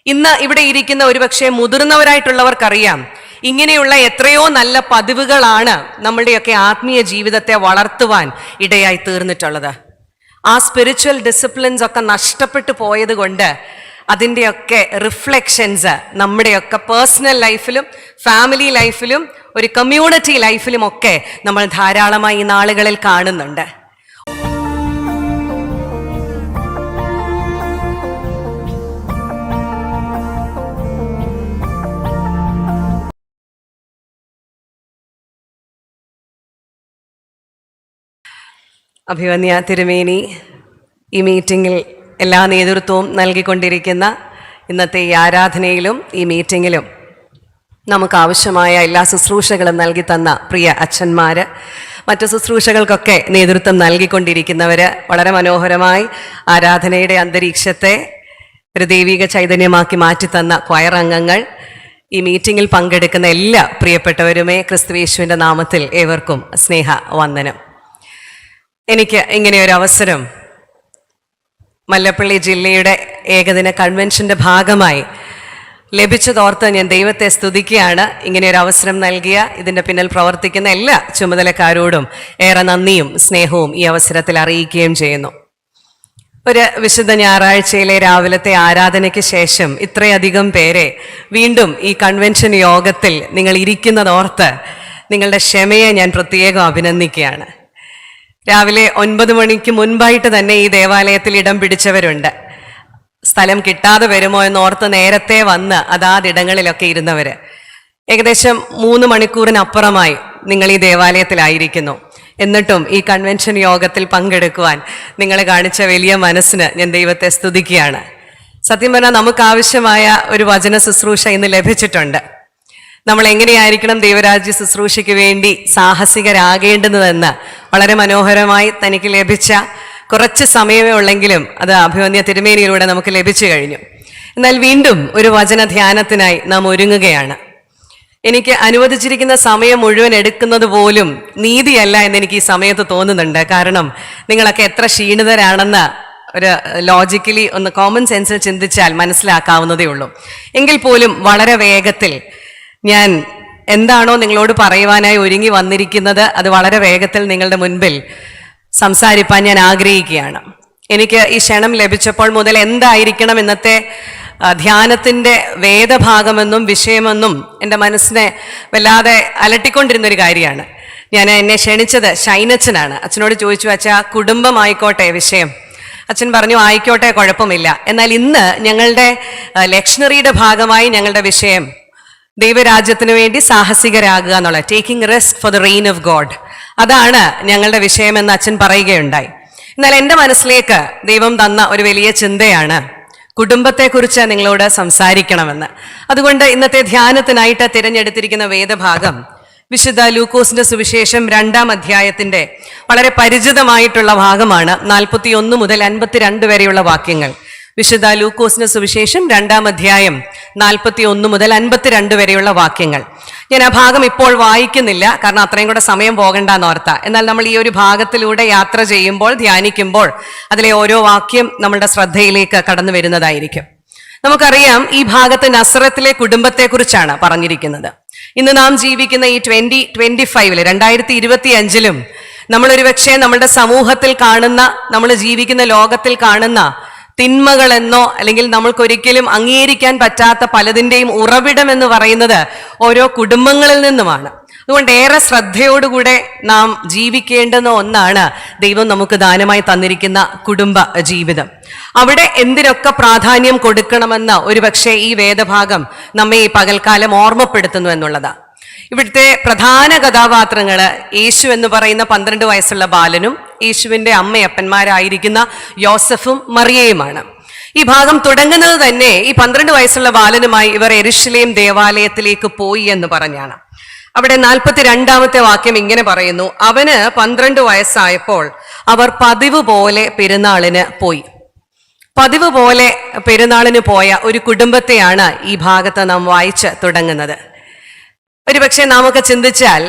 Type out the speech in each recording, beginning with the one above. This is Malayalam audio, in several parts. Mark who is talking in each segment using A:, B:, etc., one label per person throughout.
A: ഇന്ന് ഇവിടെ ഇരിക്കുന്ന ഒരുപക്ഷെ മുതിർന്നവരായിട്ടുള്ളവർക്കറിയാം, ഇങ്ങനെയുള്ള എത്രയോ നല്ല പതിവുകളാണ് നമ്മളുടെയൊക്കെ ആത്മീയ ജീവിതത്തെ വളർത്തുവാൻ ഇടയായി തീർന്നിട്ടുള്ളത്. ആ സ്പിരിച്വൽ ഡിസിപ്ലിൻസ് ഒക്കെ നഷ്ടപ്പെട്ടു പോയത് കൊണ്ട് അതിൻ്റെയൊക്കെ റിഫ്ലക്ഷൻസ് നമ്മുടെയൊക്കെ പേഴ്സണൽ ലൈഫിലും ഫാമിലി ലൈഫിലും ഒരു കമ്മ്യൂണിറ്റി ലൈഫിലും ഒക്കെ നമ്മൾ ധാരാളമായി ഈ നാളുകളിൽ കാണുന്നുണ്ട്. അഭിവന്യ തിരുമേനി ഈ മീറ്റിങ്ങിൽ എല്ലാ നേതൃത്വവും നൽകിക്കൊണ്ടിരിക്കുന്ന ഇന്നത്തെ ഈ ആരാധനയിലും ഈ മീറ്റിങ്ങിലും നമുക്ക് ആവശ്യമായ എല്ലാ ശുശ്രൂഷകളും നൽകി തന്ന പ്രിയ അച്ഛന്മാർ, മറ്റു ശുശ്രൂഷകൾക്കൊക്കെ നേതൃത്വം നൽകിക്കൊണ്ടിരിക്കുന്നവർ, വളരെ മനോഹരമായി ആരാധനയുടെ അന്തരീക്ഷത്തെ ഒരു ദൈവിക ചൈതന്യമാക്കി മാറ്റിത്തന്ന ക്വയർ അംഗങ്ങൾ, ഈ മീറ്റിങ്ങിൽ പങ്കെടുക്കുന്ന എല്ലാ പ്രിയപ്പെട്ടവരുമേ, ക്രിസ്തുയേശുവിൻ്റെ നാമത്തിൽ ഏവർക്കും സ്നേഹ വന്ദനം. എനിക്ക് ഇങ്ങനെയൊരു അവസരം മല്ലപ്പള്ളി ജില്ലയുടെ ഏകദിന കൺവെൻഷൻ്റെ ഭാഗമായി ലഭിച്ചതോർത്ത് ഞാൻ ദൈവത്തെ സ്തുതിക്കുകയാണ്. ഇങ്ങനെയൊരു അവസരം നൽകിയ ഇതിൻ്റെ പിന്നിൽ പ്രവർത്തിക്കുന്ന എല്ലാ ചുമതലക്കാരോടും ഏറെ നന്ദിയും സ്നേഹവും ഈ അവസരത്തിൽ അറിയിക്കുകയും ചെയ്യുന്നു. ഒരു വിശുദ്ധ ഞായറാഴ്ചയിലെ രാവിലത്തെ ആരാധനയ്ക്ക് ശേഷം ഇത്രയധികം പേരെ വീണ്ടും ഈ കൺവെൻഷൻ യോഗത്തിൽ നിങ്ങൾ ഇരിക്കുന്നതോർത്ത് നിങ്ങളുടെ ക്ഷമയെ ഞാൻ പ്രത്യേകം അഭിനന്ദിക്കുകയാണ്. രാവിലെ 9 മണിക്ക് മുൻപായിട്ട് തന്നെ ഈ ദേവാലയത്തിൽ ഇടം പിടിച്ചവരുണ്ട്. സ്ഥലം കിട്ടാതെ വരുമോ എന്നോർത്ത് നേരത്തെ വന്ന് അതാതിടങ്ങളിലൊക്കെ ഇരുന്നവർ. ഏകദേശം 3 മണിക്കൂറിനപ്പുറമായി നിങ്ങൾ ഈ ദേവാലയത്തിലായിരിക്കുന്നു. എന്നിട്ടും ഈ കൺവെൻഷൻ യോഗത്തിൽ പങ്കെടുക്കുവാൻ നിങ്ങൾ കാണിച്ച വലിയ മനസ്സിന് ഞാൻ ദൈവത്തെ സ്തുതിക്കുകയാണ്. സത്യം പറഞ്ഞാൽ നമുക്ക് ആവശ്യമായ ഒരു വചന ശുശ്രൂഷ ഇന്ന് ലഭിച്ചിട്ടുണ്ട്. നമ്മൾ എങ്ങനെയായിരിക്കണം ദൈവരാജ്യ ശുശ്രൂഷയ്ക്ക് വേണ്ടി സാഹസികരാകേണ്ടുന്നതെന്ന് വളരെ മനോഹരമായി തനിക്ക് ലഭിച്ച കുറച്ച് സമയമേ ഉള്ളെങ്കിലും അത് അഭിവന്യ തിരുമേനിയിലൂടെ നമുക്ക് ലഭിച്ചു കഴിഞ്ഞു. എന്നാൽ വീണ്ടും ഒരു വചന ധ്യാനത്തിനായി നാം ഒരുങ്ങുകയാണ്. എനിക്ക് അനുവദിച്ചിരിക്കുന്ന സമയം മുഴുവൻ എടുക്കുന്നത് പോലും നീതിയല്ല എന്നെനിക്ക് ഈ സമയത്ത് തോന്നുന്നുണ്ട്. കാരണം നിങ്ങളൊക്കെ എത്ര ക്ഷീണിതരാണെന്ന് ഒരു ലോജിക്കലി ഒന്ന് കോമൺ സെൻസിൽ ചിന്തിച്ചാൽ മനസ്സിലാക്കാവുന്നതേ ഉള്ളൂ. എങ്കിൽ പോലും വളരെ വേഗത്തിൽ ഞാൻ എന്താണോ നിങ്ങളോട് പറയുവാനായി ഒരുങ്ങി വന്നിരിക്കുന്നത് അത് വളരെ വേഗത്തിൽ നിങ്ങളുടെ മുൻപിൽ സംസാരിപ്പാൻ ഞാൻ ആഗ്രഹിക്കുകയാണ്. എനിക്ക് ഈ ക്ഷണം ലഭിച്ചപ്പോൾ മുതൽ എന്തായിരിക്കണം ഇന്നത്തെ ധ്യാനത്തിൻ്റെ വേദഭാഗമെന്നും വിഷയമെന്നും എൻ്റെ മനസ്സിനെ വല്ലാതെ അലട്ടിക്കൊണ്ടിരുന്നൊരു കാര്യമാണ്. എന്നെ ക്ഷണിച്ചത് ഷൈനച്ചനാണ്. അച്ഛനോട് ചോദിച്ചു, അച്ഛാ കുടുംബമായിക്കോട്ടെ വിഷയം. അച്ഛൻ പറഞ്ഞു ആയിക്കോട്ടെ, കുഴപ്പമില്ല. എന്നാൽ ഇന്ന് ഞങ്ങളുടെ ലെക്ഷണറിയുടെ ഭാഗമായി ഞങ്ങളുടെ വിഷയം ദൈവരാജ്യത്തിന് വേണ്ടി സാഹസികരാകുക എന്നുള്ള taking risk for the reign of God, അതാണ് ഞങ്ങളുടെ വിഷയമെന്ന് അച്ഛൻ പറയുകയുണ്ടായി. എന്നാൽ എൻ്റെ മനസ്സിലേക്ക് ദൈവം തന്ന ഒരു വലിയ ചിന്തയാണ് കുടുംബത്തെക്കുറിച്ച് നിങ്ങളോട് സംസാരിക്കണമെന്ന്. അതുകൊണ്ട് ഇന്നത്തെ ധ്യാനത്തിനായിട്ട് തിരഞ്ഞെടുത്തിരിക്കുന്ന വേദഭാഗം വിശുദ്ധ ലൂക്കോസിന്റെ സുവിശേഷം 2-ാം അധ്യായത്തിന്റെ വളരെ പരിചിതമായിട്ടുള്ള ഭാഗമാണ്. 41 മുതൽ 52 വരെയുള്ള വാക്യങ്ങൾ. വിശുദ്ധ ലൂക്കോസിന്റെ സുവിശേഷം 2-ാം അധ്യായം 41 മുതൽ 52 വരെയുള്ള വാക്യങ്ങൾ. ഞാൻ ആ ഭാഗം ഇപ്പോൾ വായിക്കുന്നില്ല, കാരണം അത്രയും കൂടെ സമയം പോകണ്ടെന്നോർത്ത. എന്നാൽ നമ്മൾ ഈ ഒരു ഭാഗത്തിലൂടെ യാത്ര ചെയ്യുമ്പോൾ, ധ്യാനിക്കുമ്പോൾ അതിലെ ഓരോ വാക്യം നമ്മളുടെ ശ്രദ്ധയിലേക്ക് കടന്നു വരുന്നതായിരിക്കും. നമുക്കറിയാം, ഈ ഭാഗത്ത് നസറത്തിലെ കുടുംബത്തെക്കുറിച്ചാണ് പറഞ്ഞിരിക്കുന്നത്. ഇന്ന് നാം ജീവിക്കുന്ന ഈ 2025 2025 നമ്മളൊരു പക്ഷേ നമ്മളുടെ സമൂഹത്തിൽ കാണുന്ന, നമ്മൾ ജീവിക്കുന്ന ലോകത്തിൽ കാണുന്ന തിന്മകളെന്നോ അല്ലെങ്കിൽ നമ്മൾക്കൊരിക്കലും അംഗീകരിക്കാൻ പറ്റാത്ത പലതിൻ്റെയും ഉറവിടം എന്ന് പറയുന്നത് ഓരോ കുടുംബങ്ങളിൽ നിന്നുമാണ്. അതുകൊണ്ട് ഏറെ ശ്രദ്ധയോടുകൂടെ നാം ജീവിക്കേണ്ടുന്ന ഒന്നാണ് ദൈവം നമുക്ക് ദാനമായി തന്നിരിക്കുന്ന കുടുംബ ജീവിതം. അവിടെ എന്തിനൊക്കെ പ്രാധാന്യം കൊടുക്കണമെന്ന് ഒരുപക്ഷെ ഈ വേദഭാഗം നമ്മെ ഈ പകൽക്കാലം ഓർമ്മപ്പെടുത്തുന്നു എന്നുള്ളതാണ്. ഇവിടുത്തെ പ്രധാന കഥാപാത്രങ്ങൾ യേശു എന്ന് പറയുന്ന 12 വയസ്സുള്ള ബാലനും യേശുവിൻ്റെ അമ്മയപ്പന്മാരായിരിക്കുന്ന യോസഫും മറിയയുമാണ്. ഈ ഭാഗം തുടങ്ങുന്നത് തന്നെ ഈ 12 വയസ്സുള്ള ബാലനുമായി ഇവർ യെരുശലേം ദേവാലയത്തിലേക്ക് പോയി എന്ന് പറഞ്ഞാണ്. അവിടെ 42-ാമത്തെ വാക്യം ഇങ്ങനെ പറയുന്നു, അവന് 12 വയസ്സായപ്പോൾ അവർ പതിവ് പോലെ പെരുന്നാളിന് പോയി. പതിവ് പോലെ പെരുന്നാളിന് പോയ ഒരു കുടുംബത്തെയാണ് ഈ ഭാഗത്ത് നാം വായിച്ച് തുടങ്ങുന്നത്. ഒരുപക്ഷെ നാമൊക്കെ ചിന്തിച്ചാൽ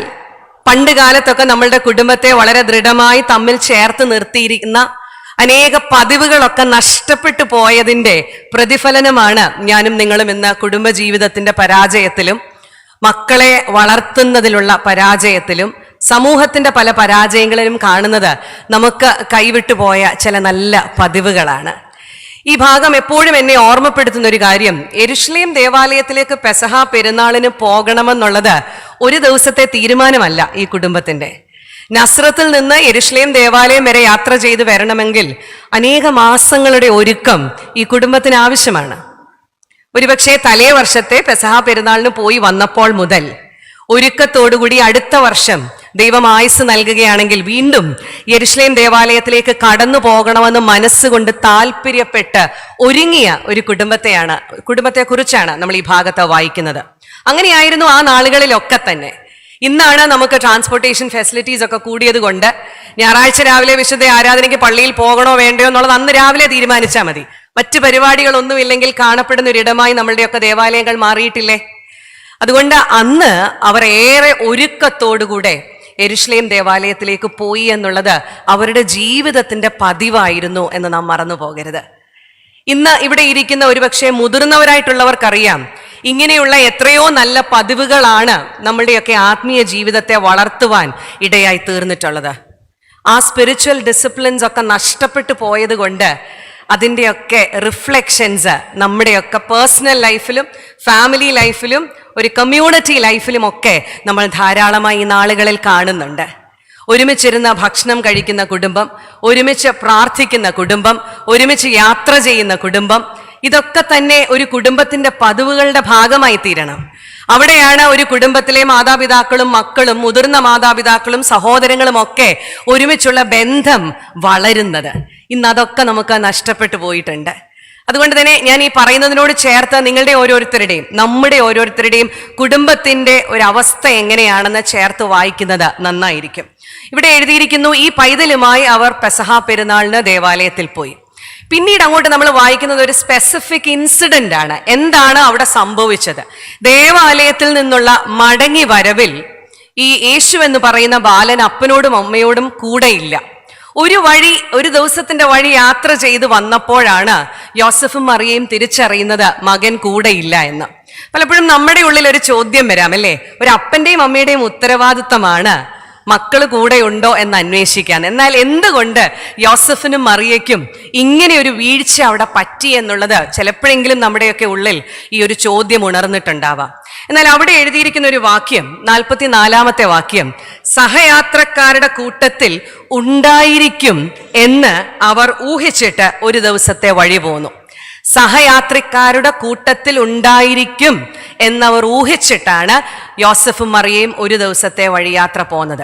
A: പണ്ട് കാലത്തൊക്കെ നമ്മളുടെ കുടുംബത്തെ വളരെ ദൃഢമായി തമ്മിൽ ചേർത്ത് നിർത്തിയിരിക്കുന്ന അനേക പതിവുകളൊക്കെ നഷ്ടപ്പെട്ടു പോയതിൻ്റെ പ്രതിഫലനമാണ് ഞാനും നിങ്ങളും ഇന്ന് കുടുംബജീവിതത്തിന്റെ പരാജയത്തിലും, മക്കളെ വളർത്തുന്നതിലുള്ള പരാജയത്തിലും, സമൂഹത്തിന്റെ പല പരാജയങ്ങളിലും കാണുന്നത് നമുക്ക് കൈവിട്ടുപോയ ചില നല്ല പതിവുകളാണ്. ഈ ഭാഗം എപ്പോഴും എന്നെ ഓർമ്മപ്പെടുത്തുന്ന ഒരു കാര്യം, യെരുശലേം ദേവാലയത്തിലേക്ക് പെസഹ പെരുന്നാളിന് പോകണമെന്നുള്ളത് ഒരു ദിവസത്തെ തീരുമാനമല്ല. ഈ കുടുംബത്തിന്റെ നസ്രത്തിൽ നിന്ന് യെരുശലേം ദേവാലയം വരെ യാത്ര ചെയ്ത് വരണമെങ്കിൽ അനേക മാസങ്ങളുടെ ഒരുക്കം ഈ കുടുംബത്തിന് ആവശ്യമാണ്. ഒരുപക്ഷെ തലേ വർഷത്തെ പെസഹ പെരുന്നാളിന് പോയി വന്നപ്പോൾ മുതൽ ഒരുക്കത്തോടുകൂടി അടുത്ത വർഷം ദൈവം ആയുസ് നൽകുകയാണെങ്കിൽ വീണ്ടും യെരുശലേം ദേവാലയത്തിലേക്ക് കടന്നു പോകണമെന്ന് മനസ്സുകൊണ്ട് താല്പര്യപ്പെട്ട് ഒരുങ്ങിയ ഒരു കുടുംബത്തെക്കുറിച്ചാണ് നമ്മൾ ഈ ഭാഗത്ത് വായിക്കുന്നത്. അങ്ങനെയായിരുന്നു ആ നാളുകളിലൊക്കെ തന്നെ. ഇന്നാണ് നമുക്ക് ട്രാൻസ്പോർട്ടേഷൻ ഫെസിലിറ്റീസ് ഒക്കെ കൂടിയത് കൊണ്ട് ഞായറാഴ്ച രാവിലെ വിശുദ്ധ ആരാധനയ്ക്ക് പള്ളിയിൽ പോകണോ വേണ്ടയോ എന്നുള്ളത് അന്ന് രാവിലെ തീരുമാനിച്ചാൽ മതി. മറ്റു പരിപാടികളൊന്നുമില്ലെങ്കിൽ കാണപ്പെടുന്ന ഒരിടമായി നമ്മളുടെയൊക്കെ ദേവാലയങ്ങൾ മാറിയിട്ടില്ലേ? അതുകൊണ്ട് അന്ന് അവർ ഏറെ ഒരുക്കത്തോടുകൂടെ യെരുശലേം ദേവാലയത്തിലേക്ക് പോയി എന്നുള്ളത് അവരുടെ ജീവിതത്തിന്റെ പതിവായിരുന്നു എന്ന് നാം മറന്നു പോകരുത്. ഇന്ന് ഇവിടെ ഇരിക്കുന്ന ഒരുപക്ഷെ മുതിർന്നവരായിട്ടുള്ളവർക്കറിയാം, ഇങ്ങനെയുള്ള എത്രയോ നല്ല പതിവുകളാണ് നമ്മളുടെയൊക്കെ ആത്മീയ ജീവിതത്തെ വളർത്തുവാൻ ഇടയായി തീർന്നിട്ടുള്ളത്. ആ സ്പിരിച്വൽ ഡിസിപ്ലിൻസ് ഒക്കെ നഷ്ടപ്പെട്ടു പോയത് കൊണ്ട് അതിൻ്റെയൊക്കെ റിഫ്ലക്ഷൻസ് നമ്മുടെയൊക്കെ പേഴ്സണൽ ലൈഫിലും ഫാമിലി ലൈഫിലും ഒരു കമ്മ്യൂണിറ്റി ലൈഫിലും ഒക്കെ നമ്മൾ ധാരാളമായി ഈ നാളുകളിൽ കാണുന്നുണ്ട്. ഒരുമിച്ചിരുന്ന് ഭക്ഷണം കഴിക്കുന്ന കുടുംബം, ഒരുമിച്ച് പ്രാർത്ഥിക്കുന്ന കുടുംബം, ഒരുമിച്ച് യാത്ര ചെയ്യുന്ന കുടുംബം, ഇതൊക്കെ തന്നെ ഒരു കുടുംബത്തിന്റെ പതിവുകളുടെ ഭാഗമായി തീരണം. അവിടെയാണ് ഒരു കുടുംബത്തിലെ മാതാപിതാക്കളും മക്കളും മുതിർന്ന മാതാപിതാക്കളും സഹോദരങ്ങളും ഒക്കെ ഒരുമിച്ചുള്ള ബന്ധം വളരുന്നത്. ഇന്ന് അതൊക്കെ നമുക്ക് നഷ്ടപ്പെട്ടു പോയിട്ടുണ്ട്. അതുകൊണ്ട് തന്നെ ഞാൻ ഈ പറയുന്നതിനോട് ചേർത്ത് നിങ്ങളുടെ ഓരോരുത്തരുടെയും നമ്മുടെ ഓരോരുത്തരുടെയും കുടുംബത്തിന്റെ ഒരു അവസ്ഥ എങ്ങനെയാണെന്ന് ചേർത്ത് വായിക്കുന്നത് നന്നായിരിക്കും. ഇവിടെ എഴുതിയിരിക്കുന്നു, ഈ പൈതലുമായി അവർ പെസഹ പെരുന്നാളിന് ദേവാലയത്തിൽ പോയി. പിന്നീട് അങ്ങോട്ട് നമ്മൾ വായിക്കുന്നത് ഒരു സ്പെസിഫിക് ഇൻസിഡന്റ് ആണ്. എന്താണ് അവിടെ സംഭവിച്ചത്? ദേവാലയത്തിൽ നിന്നുള്ള മടങ്ങി വരവിൽ ഈ യേശു എന്ന് പറയുന്ന ബാലൻ അപ്പനോടും അമ്മയോടും കൂടെയില്ല. ഒരു ദിവസത്തിന്റെ വഴി യാത്ര ചെയ്ത് വന്നപ്പോഴാണ് യോസഫും മറിയയും തിരിച്ചറിയുന്നത് മകൻ കൂടെയില്ല എന്ന്. പലപ്പോഴും നമ്മുടെ ഉള്ളിൽ ഒരു ചോദ്യം വരാം, അല്ലേ? ഒരു അപ്പന്റെയും അമ്മയുടെയും ഉത്തരവാദിത്തമാണ് മക്കൾ കൂടെ ഉണ്ടോ എന്ന് അന്വേഷിക്കാൻ. എന്നാൽ എന്തുകൊണ്ട് യോസഫിനും മറിയയ്ക്കും ഇങ്ങനെ ഒരു വീഴ്ച അവിടെ പറ്റി എന്നുള്ളത് ചിലപ്പോഴെങ്കിലും നമ്മുടെയൊക്കെ ഉള്ളിൽ ഈ ഒരു ചോദ്യം ഉണർന്നിട്ടുണ്ടാവാം. എന്നാൽ അവിടെ എഴുതിയിരിക്കുന്ന ഒരു വാക്യം, 44-ാമത്തെ വാക്യം, സഹയാത്രക്കാരുടെ കൂട്ടത്തിൽ ഉണ്ടായിരിക്കും എന്ന് അവർ ഊഹിച്ചിട്ട് ഒരു ദിവസത്തെ വഴി പോന്നു. സഹയാത്രിക്കാരുടെ കൂട്ടത്തിൽ ഉണ്ടായിരിക്കും എന്നവർ ഊഹിച്ചിട്ടാണ് യോസഫും മറിയയും ഒരു ദിവസത്തെ വഴിയാത്ര പോകുന്നത്.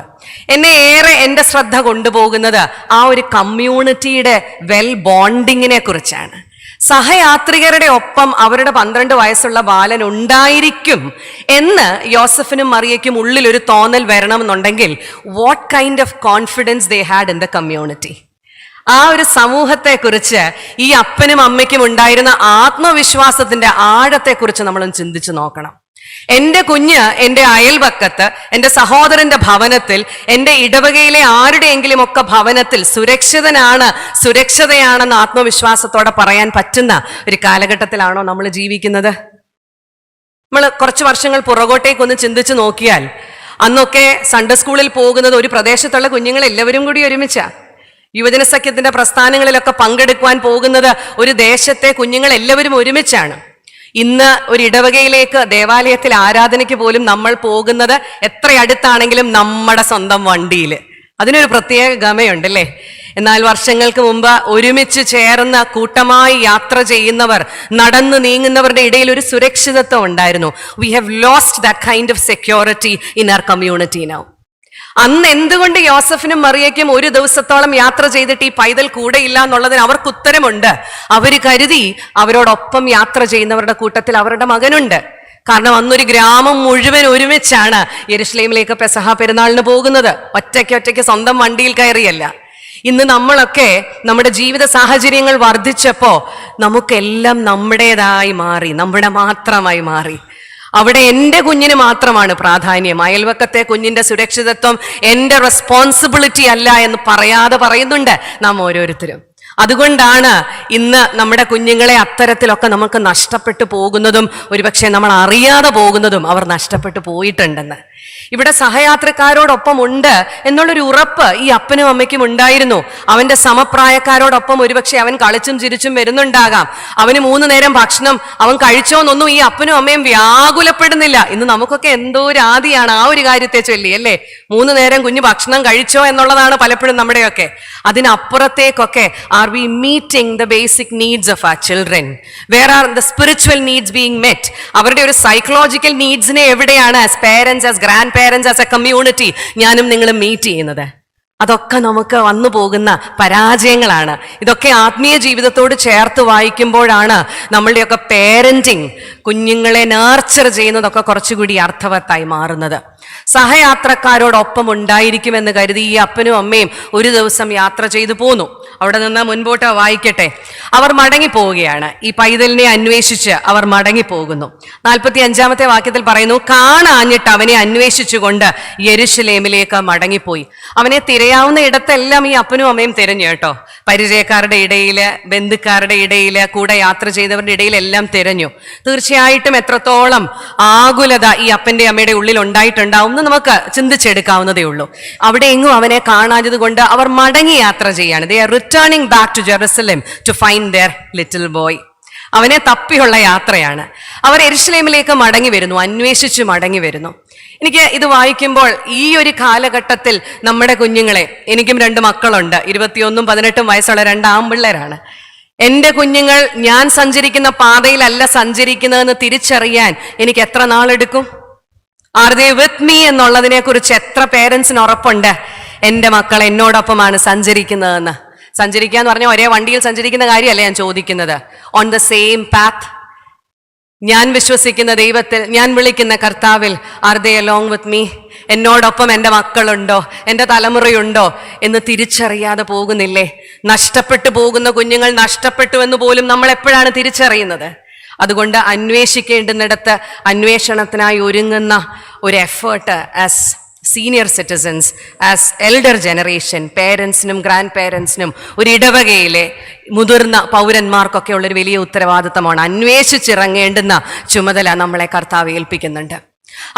A: എന്നെ ഏറെ എൻ്റെ ശ്രദ്ധ കൊണ്ടുപോകുന്നത് ആ ഒരു കമ്മ്യൂണിറ്റിയുടെ വെൽ ബോണ്ടിങ്ങിനെ കുറിച്ചാണ്. സഹയാത്രികരുടെ ഒപ്പം അവരുടെ 12 വയസ്സുള്ള ബാലൻ ഉണ്ടായിരിക്കും എന്ന് യോസഫിനും മറിയയ്ക്കും ഉള്ളിൽ ഒരു തോന്നൽ വരണമെന്നുണ്ടെങ്കിൽ what kind of confidence they had in the community. ആ ഒരു സമൂഹത്തെക്കുറിച്ച് ഈ അപ്പനും അമ്മയ്ക്കും ഉണ്ടായിരുന്ന ആത്മവിശ്വാസത്തിന്റെ ആഴത്തെക്കുറിച്ച് നമ്മളൊന്ന് ചിന്തിച്ചു നോക്കണം. എൻ്റെ കുഞ്ഞ് എൻ്റെ അയൽപക്കത്ത്, എൻ്റെ സഹോദരന്റെ ഭവനത്തിൽ, എൻ്റെ ഇടവകയിലെ ആരുടെയെങ്കിലും ഒക്കെ ഭവനത്തിൽ സുരക്ഷിതയാണെന്ന് ആത്മവിശ്വാസത്തോടെ പറയാൻ പറ്റുന്ന ഒരു കാലഘട്ടത്തിലാണോ നമ്മൾ ജീവിക്കുന്നത്? നമ്മൾ കുറച്ച് വർഷങ്ങൾ പുറകോട്ടേക്കൊന്ന് ചിന്തിച്ചു നോക്കിയാൽ അന്നൊക്കെ സൺഡേ സ്കൂളിൽ പോകുന്നത് ഒരു പ്രദേശത്തുള്ള കുഞ്ഞുങ്ങൾ എല്ലാവരും കൂടി ഒരുമിച്ചാ. യുവജന സഖ്യത്തിന്റെ പ്രസ്ഥാനങ്ങളിലൊക്കെ പങ്കെടുക്കുവാൻ പോകുന്നത് ഒരു ദേശത്തെ കുഞ്ഞുങ്ങൾ എല്ലാവരും ഒരുമിച്ചാണ്. ഇന്ന് ഒരു ഇടവകയിലേക്ക് ദേവാലയത്തിൽ ആരാധനയ്ക്ക് പോലും നമ്മൾ പോകുന്നത് എത്ര അടുത്താണെങ്കിലും നമ്മുടെ സ്വന്തം വണ്ടിയിൽ. അതിനൊരു പ്രത്യേക ഗമയുണ്ടല്ലേ? എന്നാൽ വർഷങ്ങൾക്ക് മുമ്പ് ഒരുമിച്ച് ചേർന്ന് കൂട്ടമായി യാത്ര ചെയ്യുന്നവർ, നടന്നു നീങ്ങുന്നവരുടെ ഇടയിൽ ഒരു സുരക്ഷിതത്വം ഉണ്ടായിരുന്നു. We have lost that kind of security in our community now. അന്ന് എന്തുകൊണ്ട് യോസഫിനും മറിയയ്ക്കും ഒരു ദിവസത്തോളം യാത്ര ചെയ്തിട്ട് ഈ പൈതൽ കൂടെയില്ല എന്നുള്ളതിന് അവർക്ക് ഉത്തരമുണ്ട്. അവര് കരുതി അവരോടൊപ്പം യാത്ര ചെയ്യുന്നവരുടെ കൂട്ടത്തിൽ അവരുടെ മകനുണ്ട്. കാരണം അന്നൊരു ഗ്രാമം മുഴുവൻ ഒരുമിച്ചാണ് യെരുശലേമിലേക്ക് പെസഹ പെരുന്നാളിന് പോകുന്നത്. ഒറ്റയ്ക്ക് സ്വന്തം വണ്ടിയിൽ കയറിയല്ല. ഇന്ന് നമ്മളൊക്കെ നമ്മുടെ ജീവിത സാഹചര്യങ്ങൾ വർദ്ധിച്ചപ്പോ നമുക്കെല്ലാം നമ്മുടേതായി മാറി, നമ്മുടെ മാത്രമായി മാറി. അവിടെ എൻ്റെ കുഞ്ഞിന് മാത്രമാണ് പ്രാധാന്യം. അയൽവക്കത്തെ കുഞ്ഞിന്റെ സുരക്ഷിതത്വം എൻ്റെ റെസ്പോൺസിബിലിറ്റി അല്ല എന്ന് പറയാതെ പറയുന്നുണ്ട് നാം ഓരോരുത്തരും. അതുകൊണ്ടാണ് ഇന്ന് നമ്മുടെ കുഞ്ഞുങ്ങളെ അത്തരത്തിലൊക്കെ നമുക്ക് നഷ്ടപ്പെട്ടു പോകുന്നതും ഒരുപക്ഷെ നമ്മൾ അറിയാതെ പോകുന്നതും അവർ നഷ്ടപ്പെട്ടു പോയിട്ടുണ്ടെന്ന്. ഇവിടെ സഹയാത്രക്കാരോടൊപ്പം ഉണ്ട് എന്നുള്ളൊരു ഉറപ്പ് ഈ അപ്പനും അമ്മയ്ക്കും ഉണ്ടായിരുന്നു. അവന്റെ സമപ്രായക്കാരോടൊപ്പം ഒരുപക്ഷെ അവൻ കളിച്ചും ചിരിച്ചും വരുന്നുണ്ടാകാം. അവന് 3 നേരം ഭക്ഷണം അവൻ കഴിച്ചോന്നൊന്നും ഈ അപ്പനും അമ്മയും വ്യാകുലപ്പെടുന്നില്ല. ഇന്ന് നമുക്കൊക്കെ എന്തോ ഒരു ആദിയാണ് ആ ഒരു കാര്യത്തെ ചൊല്ലി, അല്ലേ? 3 നേരം കുഞ്ഞ് ഭക്ഷണം കഴിച്ചോ എന്നുള്ളതാണ് പലപ്പോഴും നമ്മുടെയൊക്കെ. അതിനപ്പുറത്തേക്കൊക്കെ are we meeting the basic needs of our children? Where are the spiritual needs being met? അവരുടെ ഒരു സൈക്കോളജിക്കൽ നീഡ്സിനെ എവിടെയാണ് as parents, as grandparents, as a community ഞാനും നിങ്ങളും മീറ്റ് ചെയ്യുന്നത്? അതൊക്കെ നമുക്ക് വന്നു പോകുന്ന പരാജയങ്ങളാണ്. ഇതൊക്കെ ആത്മീയ ജീവിതത്തോട് ചേർത്ത് വായിക്കുമ്പോഴാണ് നമ്മളുടെയൊക്കെ പേരന്റിങ്, കുഞ്ഞുങ്ങളെ നർച്ചർ ചെയ്യുന്നതൊക്കെ കുറച്ചുകൂടി അർത്ഥവത്തായി മാറുന്നത്. സഹയാത്രക്കാരോടൊപ്പം ഉണ്ടായിരിക്കുമെന്ന് കരുതി ഈ അപ്പനും അമ്മയും ഒരു ദിവസം യാത്ര ചെയ്തു പോന്നു. അവിടെ നിന്ന് മുൻപോട്ട് വായിക്കട്ടെ. അവർ മടങ്ങി പോവുകയാണ്. ഈ പൈതലിനെ അന്വേഷിച്ച് അവർ മടങ്ങി പോകുന്നു. 45-ാമത്തെ വാക്യത്തിൽ പറയുന്നു, കാണാഞ്ഞിട്ട് അവനെ അന്വേഷിച്ചുകൊണ്ട് യെരുശലേമിലേക്ക് മടങ്ങിപ്പോയി. അവനെ തിരയാവുന്ന ഇടത്തെല്ലാം ഈ അപ്പനും അമ്മയും തിരഞ്ഞു കേട്ടോ. പരിചയക്കാരുടെ ഇടയില്, ബന്ധുക്കാരുടെ ഇടയില്, കൂടെ യാത്ര ചെയ്തവരുടെ ഇടയിലെല്ലാം തിരഞ്ഞു. തീർച്ചയായിട്ടും എത്രത്തോളം ആകുലത ഈ അപ്പന്റെ അമ്മയുടെ ഉള്ളിൽ ഉണ്ടായിട്ടുണ്ടാവും എന്ന് നമുക്ക് ചിന്തിച്ചെടുക്കാവുന്നതേ ഉള്ളൂ. അവിടെ എങ്ങും അവനെ കാണാഞ്ഞത് കൊണ്ട് അവർ മടങ്ങി യാത്ര ചെയ്യാണ്. They are returning back to Jerusalem to find their little boy. അവനെ തപ്പിയുള്ള യാത്രയാണ്. അവർ യെരുശലേമിലേക്ക് മടങ്ങി വരുന്നു, അന്വേഷിച്ച് മടങ്ങി വരുന്നു. എനിക്ക് ഇത് വായിക്കുമ്പോൾ ഈ ഒരു കാലഘട്ടത്തിൽ നമ്മുടെ കുഞ്ഞുങ്ങളെ, എനിക്കും 2 മക്കളുണ്ട്, 21 18 വയസ്സുള്ള 2 ആൺപിള്ളേരാണ്. എൻ്റെ കുഞ്ഞുങ്ങൾ ഞാൻ സഞ്ചരിക്കുന്ന പാതയിലല്ല സഞ്ചരിക്കുന്നതെന്ന് തിരിച്ചറിയാൻ എനിക്ക് എത്ര നാളെടുക്കും? ആർ ദേ വിത്ത് മീ എന്നുള്ളതിനെ കുറിച്ച് എത്ര പേരൻസിന് ഉറപ്പുണ്ട്? എൻ്റെ മക്കൾ എന്നോടൊപ്പമാണ് സഞ്ചരിക്കുന്നതെന്ന്. സഞ്ചരിക്കുക എന്ന് പറഞ്ഞാൽ ഒരേ വണ്ടിയിൽ സഞ്ചരിക്കുന്ന കാര്യമല്ല ഞാൻ ചോദിക്കുന്നത്. ഓൺ ദ സെയിം പാത്ത്, ഞാൻ വിശ്വസിക്കുന്ന ദൈവത്തിൽ, ഞാൻ വിളിക്കുന്ന കർത്താവിൽ, are they along with me? എന്നോടൊപ്പം എൻ്റെ മക്കളുണ്ടോ, എൻ്റെ തലമുറയുണ്ടോ എന്ന് തിരിച്ചറിയാതെ പോകുന്നില്ലേ? നഷ്ടപ്പെട്ടു പോകുന്ന കുഞ്ഞുങ്ങൾ നഷ്ടപ്പെട്ടു എന്ന് പോലും നമ്മൾ എപ്പോഴാണ് തിരിച്ചറിയുന്നത്? അതുകൊണ്ട് അന്വേഷിക്കേണ്ടുന്നിടത്ത് അന്വേഷണത്തിനായി ഒരുങ്ങുന്ന ഒരു effort as senior citizens, as elder generation, പേരൻസിനും ഗ്രാൻഡ് പേരൻസിനും, ഒരു ഇടവകയിലെ മുതിർന്ന പൗരന്മാർക്കൊക്കെ ഉള്ളൊരു വലിയ ഉത്തരവാദിത്തമാണ്. അന്വേഷിച്ചിറങ്ങേണ്ടുന്ന ചുമതല നമ്മളെ കർത്താവ് ഏൽപ്പിക്കുന്നുണ്ട്.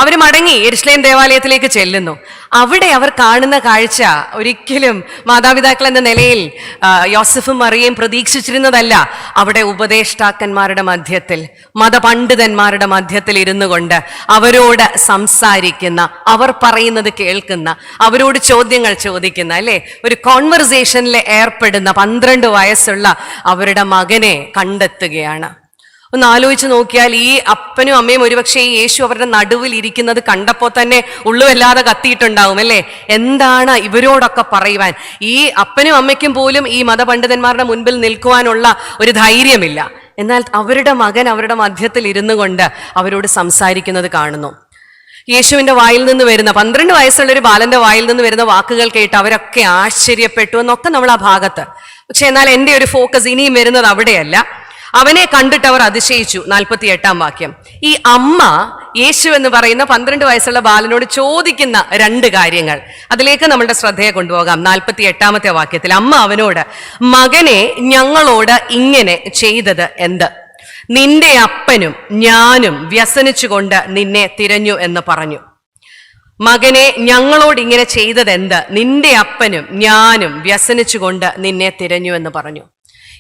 A: അവർ മടങ്ങി യെരുശലേം ദേവാലയത്തിലേക്ക് ചെല്ലുന്നു. അവിടെ അവർ കാണുന്ന കാഴ്ച ഒരിക്കലും മാതാപിതാക്കൾ എന്ന നിലയിൽ യോസഫും മറിയയും പ്രതീക്ഷിച്ചിരുന്നതല്ല. അവിടെ ഉപദേഷ്ടാക്കന്മാരുടെ മധ്യത്തിൽ, മതപണ്ഡിതന്മാരുടെ മധ്യത്തിൽ ഇരുന്നു കൊണ്ട് അവരോട് സംസാരിക്കുന്ന, അവർ പറയുന്നത് കേൾക്കുന്ന, അവരോട് ചോദ്യങ്ങൾ ചോദിക്കുന്ന, അല്ലേ, ഒരു കോൺവെർസേഷനിൽ ഏർപ്പെടുന്ന 12 വയസ്സുള്ള അവരുടെ മകനെ കണ്ടെത്തുകയാണ്. ഒന്ന് ആലോചിച്ച് നോക്കിയാൽ ഈ അപ്പനും അമ്മയും ഒരുപക്ഷെ ഈ യേശു അവരുടെ നടുവിൽ ഇരിക്കുന്നത് കണ്ടപ്പോൾ തന്നെ ഉള്ളുവല്ലാതെ കത്തിയിട്ടുണ്ടാവും, അല്ലേ? എന്താണ് ഇവരോടൊക്കെ പറയുവാൻ? ഈ അപ്പനും അമ്മയ്ക്കും പോലും ഈ മതപണ്ഡിതന്മാരുടെ മുൻപിൽ നിൽക്കുവാനുള്ള ഒരു ധൈര്യമില്ല. എന്നാൽ അവരുടെ മകൻ അവരുടെ മധ്യത്തിൽ ഇരുന്നു കൊണ്ട് അവരോട് സംസാരിക്കുന്നത് കാണുന്നു. യേശുവിന്റെ വായിൽ നിന്ന് വരുന്ന, 12 വയസ്സുള്ള ഒരു ബാലന്റെ വായിൽ നിന്ന് വരുന്ന വാക്കുകൾ കേട്ട് അവരൊക്കെ ആശ്ചര്യപ്പെട്ടു എന്നൊക്കെ നമ്മൾ ആ ഭാഗത്ത്. പക്ഷെ എന്നാൽ എൻ്റെ ഒരു ഫോക്കസ് ഇനിയും വരുന്നത് അവിടെയല്ല. അവനെ കണ്ടിട്ട് അവർ അതിശയിച്ചു. 48-ാം വാക്യം. ഈ അമ്മ യേശു എന്ന് പറയുന്ന 12 വയസ്സുള്ള ബാലനോട് ചോദിക്കുന്ന 2 കാര്യങ്ങൾ, അതിലേക്ക് നമ്മളുടെ ശ്രദ്ധയെ കൊണ്ടുപോകാം. 48-ാമത്തെ വാക്യത്തിൽ അമ്മ അവനോട്, മകനെ ഞങ്ങളോട് ഇങ്ങനെ ചെയ്തത് എന്ത്? നിന്റെ അപ്പനും ഞാനും വ്യസനിച്ചുകൊണ്ട് നിന്നെ തിരഞ്ഞു എന്ന് പറഞ്ഞു. മകനെ ഞങ്ങളോട് ഇങ്ങനെ ചെയ്തത് എന്ത്? നിന്റെ അപ്പനും ഞാനും വ്യസനിച്ചുകൊണ്ട് നിന്നെ തിരഞ്ഞു എന്ന് പറഞ്ഞു.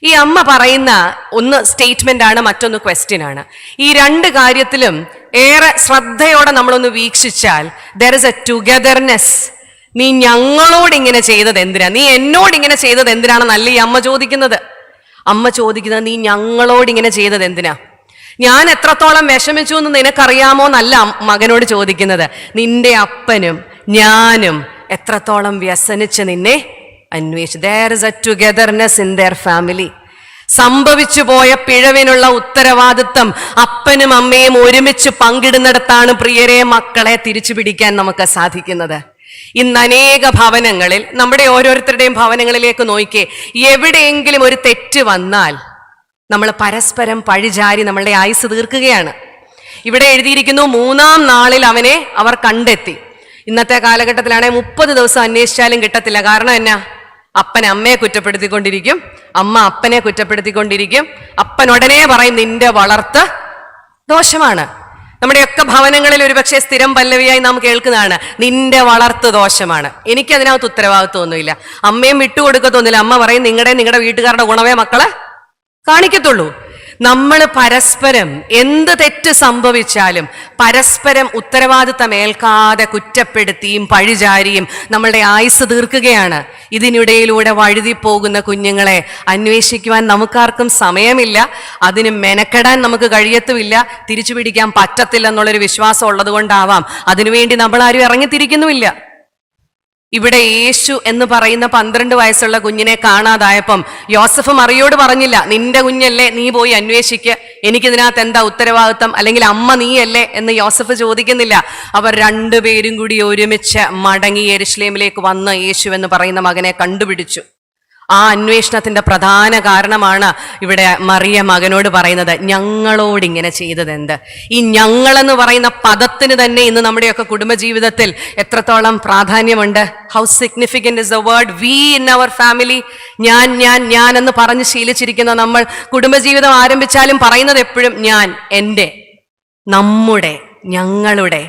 A: ഈ അമ്മ പറയുന്ന ഒന്ന് സ്റ്റേറ്റ്മെന്റ് ആണ്, മറ്റൊന്ന് ക്വസ്റ്റ്യൻ ആണ്. ഈ 2 കാര്യത്തിലും ഏറെ ശ്രദ്ധയോടെ നമ്മളൊന്ന് വീക്ഷിച്ചാൽ ദർ ഇസ് എ ടുഗദർനെസ്. നീ ഞങ്ങളോട് ഇങ്ങനെ ചെയ്തത് എന്തിനാ? നീ എന്നോട് ഇങ്ങനെ ചെയ്തത് എന്തിനാണെന്നല്ല ഈ അമ്മ ചോദിക്കുന്നത്. അമ്മ ചോദിക്കുന്നത്, നീ ഞങ്ങളോട് ഇങ്ങനെ ചെയ്തത് എന്തിനാ? ഞാൻ എത്രത്തോളം വിഷമിച്ചു എന്ന് നിനക്കറിയാമോ എന്നല്ല മകനോട് ചോദിക്കുന്നത്. നിന്റെ അപ്പനും ഞാനും എത്രത്തോളം വ്യസനിച്ച് നിന്നെ അന്വേഷിച്ചു. There is a togetherness in their family. സംഭവിച്ചു പോയ പിഴവിനുള്ള ഉത്തരവാദിത്വം അപ്പനും അമ്മയും ഒരുമിച്ച് പങ്കിടുന്നിടത്താണ് പ്രിയരെ മക്കളെ തിരിച്ചു പിടിക്കാൻ നമുക്ക് സാധിക്കുന്നത്. ഇന്ന് അനേക ഭവനങ്ങളിൽ, നമ്മുടെ ഓരോരുത്തരുടെയും ഭവനങ്ങളിലേക്ക് നോക്കിയേ, എവിടെയെങ്കിലും ഒരു തെറ്റ് വന്നാൽ നമ്മൾ പരസ്പരം പഴിചാരി നമ്മളുടെ ആയുസ് തീർക്കുകയാണ്. ഇവിടെ എഴുതിയിരിക്കുന്നു, 3-ാം നാളിൽ അവനെ അവർ കണ്ടെത്തി. ഇന്നത്തെ കാലഘട്ടത്തിലാണെങ്കിൽ 30 ദിവസം അന്വേഷിച്ചാലും കിട്ടത്തില്ല. കാരണം എന്നാ? അപ്പൻ അമ്മയെ കുറ്റപ്പെടുത്തിക്കൊണ്ടിരിക്കും, അമ്മ അപ്പനെ കുറ്റപ്പെടുത്തിക്കൊണ്ടിരിക്കും. അപ്പൻ ഉടനെ പറയും നിന്റെ വളർത്ത് ദോഷമാണ്. നമ്മുടെയൊക്കെ ഭവനങ്ങളിൽ ഒരുപക്ഷെ സ്ഥിരം പല്ലവിയായി നാം കേൾക്കുന്നതാണ്, നിന്റെ വളർത്ത് ദോഷമാണ്. എനിക്കതിനകത്ത് ഉത്തരവാദിത്വമൊന്നുമില്ല, അമ്മയും വിട്ടുകൊടുക്കത്തൊന്നുമില്ല. അമ്മ പറയും നിങ്ങളുടെ വീട്ടുകാരുടെ ഗുണമേ മക്കളെ കാണിക്കത്തുള്ളൂ. നമ്മൾ പരസ്പരം എന്ത് തെറ്റ് സംഭവിച്ചാലും പരസ്പരം ഉത്തരവാദിത്തം ഏൽക്കാതെ കുറ്റപ്പെടുത്തിയും പഴിചാരിയും നമ്മളുടെ ആയുസ് തീർക്കുകയാണ്. ഇതിനിടയിലൂടെ വഴുതിപ്പോകുന്ന കുഞ്ഞുങ്ങളെ അന്വേഷിക്കുവാൻ നമുക്കാർക്കും സമയമില്ല, അതിന് മെനക്കെടാൻ നമുക്ക് കഴിയത്തുമില്ല, തിരിച്ചു പിടിക്കാൻ പറ്റത്തില്ല എന്നുള്ളൊരു വിശ്വാസം ഉള്ളത് കൊണ്ടാവാം അതിനുവേണ്ടി നമ്മളാരും ഇറങ്ങിത്തിരിക്കുന്നുമില്ല. ഇവിടെ യേശു എന്ന് പറയുന്ന 12 വയസ്സുള്ള കുഞ്ഞിനെ കാണാതായപ്പം യോസഫ് മറിയോട് പറഞ്ഞില്ല, നിന്റെ കുഞ്ഞല്ലേ, നീ പോയി അന്വേഷിക്കുക, എനിക്കിതിനകത്ത് എന്താ ഉത്തരവാദിത്തം, അല്ലെങ്കിൽ അമ്മ നീയല്ലേ എന്ന് യോസഫ് ചോദിക്കുന്നില്ല. അവർ രണ്ടുപേരും കൂടി ഒരുമിച്ച് മടങ്ങി യെരുശലേമിലേക്ക് വന്ന് യേശു എന്ന് പറയുന്ന മകനെ കണ്ടുപിടിച്ചു. ആ അന്വേഷണത്തിന്റെ പ്രധാന കാരണമാണ് ഇവിടെ മറിയ മകനോട് പറയുന്നത്, ഞങ്ങളോട് ഇങ്ങനെ ചെയ്തതെന്ത്. ഈ ഞങ്ങളെന്ന് പറയുന്ന പദത്തിന് തന്നെ ഇന്ന് നമ്മുടെയൊക്കെ കുടുംബജീവിതത്തിൽ എത്രത്തോളം പ്രാധാന്യമുണ്ട്. How significant is the word we in our family. ഞാൻ എന്ന് പറഞ്ഞ് ശീലിച്ചിരിക്കുന്ന നമ്മൾ കുടുംബജീവിതം ആരംഭിച്ചാലും പറയുന്നത് എപ്പോഴും ഞാൻ, എൻ്റെ, നമ്മുടെ, ഞങ്ങളുടെ.